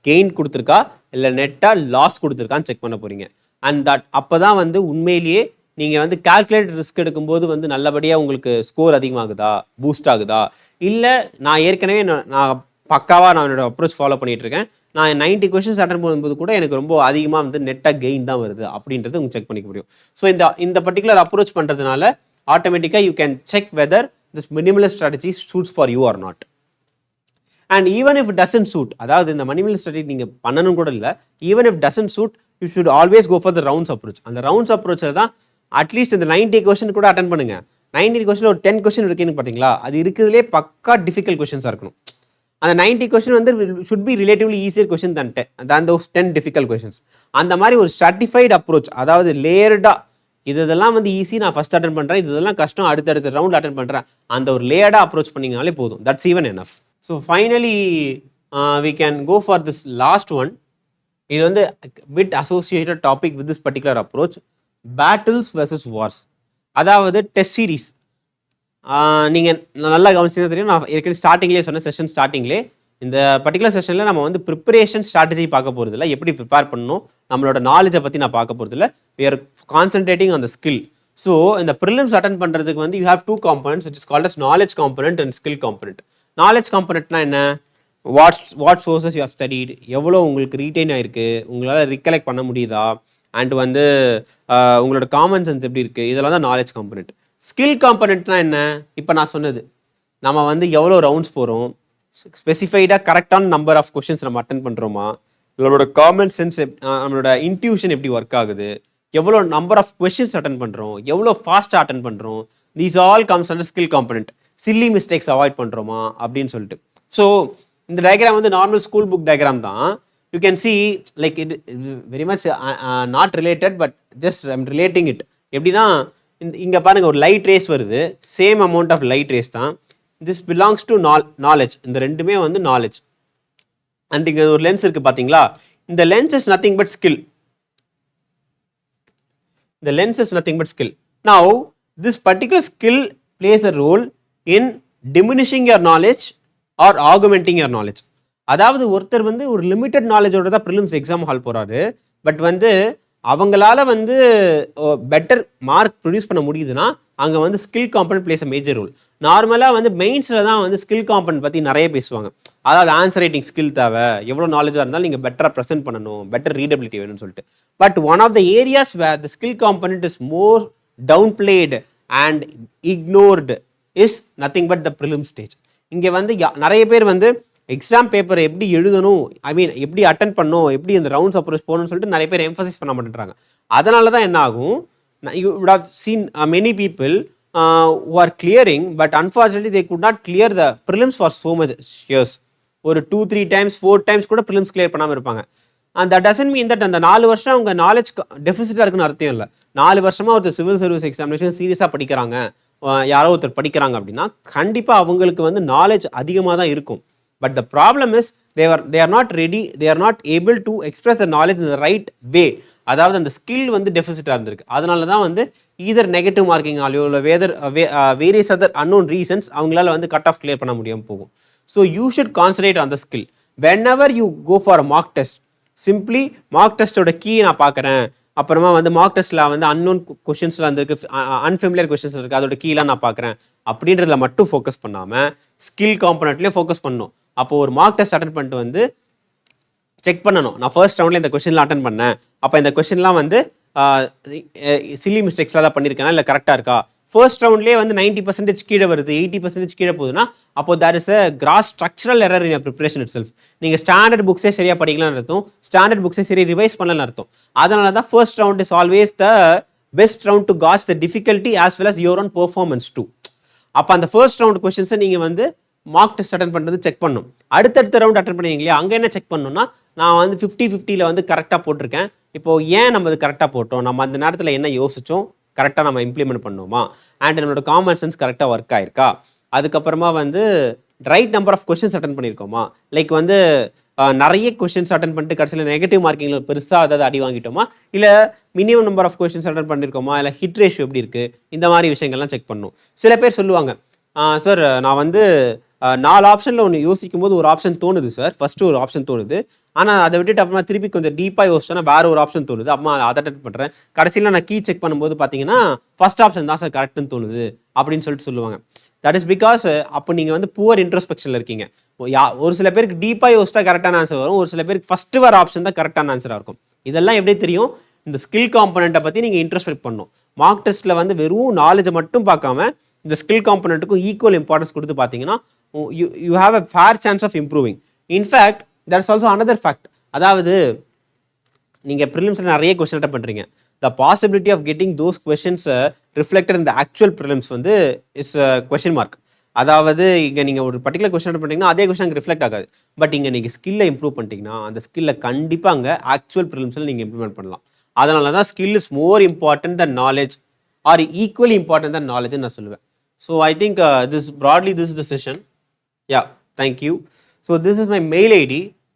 கெயின் கொடுத்துருக்கா இல்லை நெட்டாக லாஸ் கொடுத்துருக்கான்னு செக் பண்ண போகிறீங்க. அண்ட் தட் அப்போ தான் வந்து உண்மையிலேயே நீங்கள் வந்து கால்குலேட்டட் ரிஸ்க் எடுக்கும்போது வந்து நல்லபடியாக உங்களுக்கு ஸ்கோர் அதிகமாகுதா, பூஸ்ட் ஆகுதா, இல்லை நான் ஏற்கனவே நான் பக்காவாக நான் என்னோட அப்ரோச் ஃபாலோ பண்ணிகிட்டு இருக்கேன், நான் 90 கொஸ்டின்ஸ் அட்டன் பண்ணும்போது கூட எனக்கு ரொம்ப அதிகமாக வந்து நெட்டாக கெயின் தான் வருது அப்படின்றது உங்களுக்கு செக் பண்ணிக்க முடியும். ஸோ இந்த பர்டிகுலர் அப்ரோச் பண்ணுறதுனால ஆட்டோமேட்டிக்காக you can check whether this minimalist strategy suits for you or not. And even if doesn't suit, அதாவது இந்த மினிமலிஸ்ட் ஸ்ட்ராட்டஜி நீங்கள் பண்ணணும் கூட இல்லை, even if doesn't suit you should always go for the rounds approach. அந்த rounds அப்ரோச்சில் தான் at least இந்த 90 கொஸ்டின் கூட அட்டன் பண்ணுங்க. 90 கொஸ்டின் ஒரு 10 கொஸ்டின் இருக்குன்னு பார்த்தீங்களா, அது இருக்கிறதுலே பக்கா டிஃபிகல்ட் கொஸ்டின்ஸாக இருக்கணும். அந்த 90 கொஸ்டின் வந்து should be relatively easier question than those 10 difficult questions. அந்த மாதிரி ஒரு ஸ்ட்ராட்டிஃபைட் அப்ரோச், அதாவது லேயர்டாக இதெல்லாம் வந்து ஈஸி நான் ஃபஸ்ட் அட்டன் பண்ணுறேன், இதெல்லாம் கஷ்டம் அடுத்தடுத்த ரவுண்ட் அட்டன் பண்ணுறேன், அந்த ஒரு லேயர்டாக அப்ரோச் பண்ணிங்கனாலே போதும். That's even enough. So finally we can go for this last one. இது வந்து bit associated topic with this particular approach, battles versus wars. அதாவது டெஸ்ட் சீரீஸ். நீங்கள் நல்லா கவனிச்சது தெரியும், நான் ஏற்கனவே ஸ்டார்டிங்லேயே சொன்னேன், செஷன் ஸ்டார்டிங்லேயே இந்த பர்டிகுலர் செஷனில் நம்ம வந்து ப்ரிப்பரேஷன் ஸ்ட்ராட்டஜி பார்க்க போகிறது இல்லை, எப்படி ப்ரிப்பேர் பண்ணணும், நம்மளோட நாலேஜை பற்றி நான் பார்க்க போகிறது இல்லை. We are concentrating on the skill. So இந்த ப்ரிலிம்ஸ் அட்டன் பண்ணுறதுக்கு வந்து you have 2 components which is called as knowledge component and skill component. Knowledge காம்பனண்ட்னா என்ன? What sources you have studied, எவ்வளோ உங்களுக்கு ரீட்டைன் ஆயிருக்கு, உங்களால் ரிகலெக்ட் பண்ண முடியுதா, அண்ட் வந்து உங்களோட காமன் சென்ஸ் எப்படி இருக்குது, இதெல்லாம் தான் நாலேஜ் காம்பனண்ட். ஸ்கில் காம்பனண்ட்னா என்ன? இப்போ நான் சொன்னது, நம்ம வந்து எவ்வளோ ரவுண்ட்ஸ் போகிறோம், ஸ்பெசிஃபைடாக கரெக்டான நம்பர் ஆஃப் கொஷின்ஸ் நம்ம அட்டன் பண்ணுறோமா, நம்மளோட காமன் சென்ஸ் நம்மளோட இன்ட்யூஷன் எப்படி ஒர்க் ஆகுது, எவ்வளோ நம்பர் ஆஃப் கொஷின்ஸ் அட்டன் பண்ணுறோம், எவ்வளோ ஃபாஸ்ட்டாக அட்டன் பண்ணுறோம், these all comes under skill component. Silly mistakes avoid பண்ணுறோமா அப்படின்னு சொல்லிட்டு. ஸோ இந்த டயக்ராம் வந்து நார்மல் ஸ்கூல் புக் டயக்ராம் தான். You can see like it very much not related, but just I'm relating it. எப்படின்னா இங்கே பாருங்கள், ஒரு லைட் ரேஸ் வருது, same amount of light rays தான். This belongs to knowledge. இந்த ரெண்டுமே வந்து நாலேஜ். அண்ட் இங்கே ஒரு லென்ஸ் இருக்குது பார்த்தீங்களா, இந்த lens is nothing but skill. The lens is nothing but skill. Now, this particular skill plays a role in diminishing your knowledge or augmenting your knowledge. அதாவது ஒருத்தர் வந்து ஒரு லிமிட்டட் நாலேஜோட தான் ப்ரிலிம்ஸ் எக்ஸாம் ஹால் போகிறாரு, but வந்து அவங்களால வந்து better mark produce பண்ண முடியுதுன்னா அங்கே வந்து skill component plays a major role. நார்மலாக வந்து மெயின்ஸில் தான் வந்து ஸ்கில் காம்பனண்ட் பற்றி நிறைய பேசுவாங்க. அதாவது ஆன்சர் ரைட்டிங் ஸ்கில் தேவை, எவ்வளோ நாலேஜாக இருந்தாலும் நீங்கள் பெட்டராக ப்ரெசென்ட் பண்ணணும், பெட்டர் ரீடபிலிட்டி வேணும்னு சொல்லிட்டு. But one of the areas where the skill component is more down played and ignored is nothing but the prelim stage. இங்கே வந்து நிறைய பேர் வந்து எக்ஸாம் பேப்பரை எப்படி எழுதணும், ஐ மீன் எப்படி அட்டன் பண்ணணும், எப்படி இந்த ரவுண்ட்ஸ் அப்ரோச் போகணும்னு சொல்லிட்டு நிறைய பேர் எம்ஃபசைஸ் பண்ண மாட்டேன்றாங்க. அதனால தான் என்ன ஆகும், you would have seen many people who are clearing, but unfortunately they could not clear the prelims for so much years. ஒரு 2-3 times 4 times கூட prelims clear பண்ணாமல் இருப்பாங்க. And that doesn't mean that அந்த 4 வருஷம் அவங்க நாலேஜ் டெஃபிசிட்டாக இருக்குன்னு அர்த்தம் இல்லை. 4 வருஷமாக ஒருத்தர் சிவில் சர்வீஸ் எக்ஸாமினேஷன் சீரியஸாக படிக்கிறாங்க, யாரோ ஒருத்தர் படிக்கிறாங்க அப்படின்னா கண்டிப்பாக அவங்களுக்கு வந்து நாலேஜ் அதிகமாக தான் இருக்கும். But the problem is they are not ready, they are not able to express the knowledge in the right way. அதாவது அந்த ஸ்கில் வந்து டெஃபிசிட்டாக இருந்திருக்கு. அதனால தான் வந்து ஈதர் நெகட்டிவ் மார்க்கிங்காலையோ இல்லை வேரியஸ் அதர் அன்னோன் ரீசன்ஸ் அவங்களால வந்து கட் ஆஃப் கிளியர் பண்ண முடியாமல் போகும். So you should concentrate on the skill. Whenever you go for a mark test, simply mark டெஸ்ட்டோட கீ நான் பார்க்குறேன், அப்புறமா வந்து மார்க் டெஸ்ட்டில் வந்து அன்னோன் கொஷின்ஸில் வந்துருக்கு, அன்ஃபெமிலியர் கொஷின்ஸ் இருக்குது, அதோட கீழே நான் பார்க்குறேன் அப்படின்றதுல மட்டும் ஃபோக்கஸ் பண்ணாமல் ஸ்கில் காம்பனண்ட்லேயே ஃபோக்கஸ் பண்ணணும். அப்போ ஒரு மார்க் டெஸ்ட் அட்டன் பண்ணிட்டு வந்து செக் பண்ணணும், நான் ஃபர்ஸ்ட் ரவுண்டில் இந்த கொஷின்லாம் அட்டன் பண்ணேன், அப்போ இந்த கொஷின்லாம் வந்து சில்லி மிஸ்டேக்ஸ்லாம் தான் பண்ணியிருக்கேனா இல்லை கரெக்டாக இருக்கா. ஃபர்ஸ்ட் ரவுண்ட்லேயே வந்து 90% கீழே வருது, 80% கீழே போகுதுன்னா அப்போ there is a gross structural error in preparation itself. நீங்கள் ஸ்டாண்டர்ட் புக்ஸே சரியாக படிக்கலாம்னு அர்த்தம், ஸ்டாண்டர்ட் புக்ஸே சரி ரிவைஸ் பண்ணலன்னு அர்த்தம். அதனால தான் first round is always the best round to gauge the difficulty as well as your own performance too. அப்போ அந்த ஃபர்ஸ்ட் ரவுண்ட் கொஷின்ஸை நீங்கள் வந்து மார்க் டெஸ்ட் அட்டன் பண்ணுறது செக் பண்ணணும். அடுத்தடுத்த ரவுண்ட் அட்டன் பண்ணுவீங்க இல்லையா, அங்கே என்ன செக் பண்ணணும்னா நான் வந்து 50-50 வந்து கரெக்டாக போட்டிருக்கேன், இப்போது ஏன் நம்ம இது கரெக்டாக போட்டோம், நம்ம அந்த நேரத்தில் என்ன யோசித்தோம், கரெக்டாக நம்ம இம்ப்ளிமெண்ட் பண்ணோமா, அண்ட் நம்மளோட காமன் சென்ஸ் கரெக்டாக ஒர்க் ஆயிருக்கா, அதுக்கப்புறமா வந்து right number of questions attend பண்ணியிருக்கோமா, லைக் வந்து நிறைய கொஷின்ஸ் அட்டன் பண்ணிட்டு கடைசியில் நெகட்டிவ் மார்க்கிங்கில் பெருசாக அதாவது அடி வாங்கிட்டோமா, இல்லை minimum number of questions attend பண்ணியிருக்கோமா, இல்லை ஹிட் ரேஷியோ எப்படி இருக்குது, இந்த மாதிரி விஷயங்கள்லாம் செக் பண்ணணும். சில பேர் சொல்லுவாங்க, சார் நான் வந்து 4 ஆப்ஷனில் ஒன்று யோசிக்கும் போது ஒரு ஆப்ஷன் தோணுது சார், ஃபஸ்ட்டு ஒரு ஆப்ஷன் தோணுது, ஆனால் அதை விட்டுட்டு அப்புறமா திருப்பி கொஞ்சம் டீப்பாக யோசிச்சோன்னா வேறு ஒரு ஆப்ஷன் தோணுது, அப்புறமா அதை அட்டன் பண்ணுறேன், கடைசியில் நான் கீ செக் பண்ணும்போது பார்த்தீங்கன்னா ஃபஸ்ட் ஆப்ஷன் தான் சார் கரெக்டுன்னு தோணுது அப்படின்னு சொல்லிட்டு சொல்லுவாங்க. தட் இஸ் பிகாஸ் அப்போ நீங்கள் வந்து புவர் இன்ட்ரோஸ்பெக்ஷனில் இருக்கீங்க. ஒரு சில பேருக்கு டீப்பாக யோசிச்சா கரெக்டான ஆன்சர் வரும், ஒரு சில பேருக்கு ஃபஸ்ட்டு வர ஆப்ஷன் தான் கரெக்டான ஆன்சராக இருக்கும். இதெல்லாம் எப்படி தெரியும், இந்த ஸ்கில் காம்பனண்ட்டை பற்றி நீங்கள் இன்ட்ரோஸ்பெக்ட் பண்ணணும். மார்க் டெஸ்ட்டில் வந்து வெறும் நாலேஜை மட்டும் பார்க்காம இந்த ஸ்கில் காம்பனண்ட்டுக்கும் ஈக்குவல் இம்பார்ட்டன்ஸ் கொடுத்து பார்த்தீங்கன்னா you have a fair chance of improving. In fact, that's also another fact. அதாவது நீங்கள் ப்ரிலிம்ஸில் நிறைய கொஸ்டின் அட்டன் பண்ணுறீங்க, the possibility of getting those questions reflected in the actual prelims வந்து இஸ் கொஸ்டின் மார்க். அதாவது இங்கே நீங்கள் ஒரு பர்டிகுலர் கொஸ்டின் அட்டன் பண்ணிங்கன்னா அதே கொஸ்டின் அங்கே ரிஃப்ளெக்ட் ஆகாது. பட் இங்கே நீங்கள் ஸ்கில்லை இம்ப்ரூவ் பண்ணிட்டீங்கன்னா அந்த ஸ்கில்லை கண்டிப்பாக அங்கே ஆக்சுவல் ப்ரிலிம்ஸில் நீங்கள் இம்ப்ளிமெண்ட் பண்ணலாம். அதனால தான் skill is more important than knowledge or equally important than knowledge நான் சொல்லுவேன். So I think this is the session. Yeah, thank you. So this is my mail ID,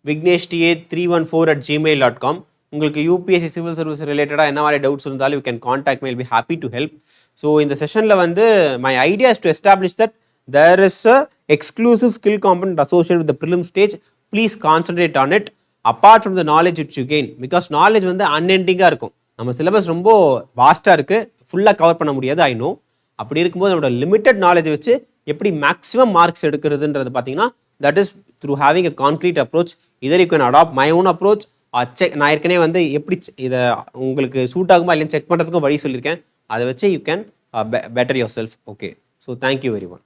Vignesh.T.A 314@gmail.com. உங்களுக்கு UPSC civil service ரிலேட்டடாக என்ன மாதிரி doubts இருந்தாலும் you can contact my, will be happy to help. So இந்த செஷனில் வந்து my idea is to establish that there is a exclusive skill component associated with the prelim stage. Please concentrate on it apart from the knowledge which you gain, because knowledge வந்து unending-ஆ இருக்கும். நம்ம syllabus ரொம்ப வாஸ்ட்டாக இருக்குது, ஃபுல்லாக cover பண்ண முடியாது, I know. அப்படி இருக்கும்போது நம்மளோட லிமிட்டட் நாலேஜ் வச்சு எப்படி மேக்ஸிமம் மார்க்ஸ் எடுக்கிறதுன்றது பார்த்தீங்கன்னா that is through having a concrete approach. Either you can adapt my own approach. நான் ஏற்கனவே வந்து எப்படி இதை உங்களுக்கு சூட் ஆகுமா இல்லைன்னு செக் பண்ணுறதுக்கும் வழி சொல்லியிருக்கேன். அதை வச்சு you can better your self. Okay, so thank you very much.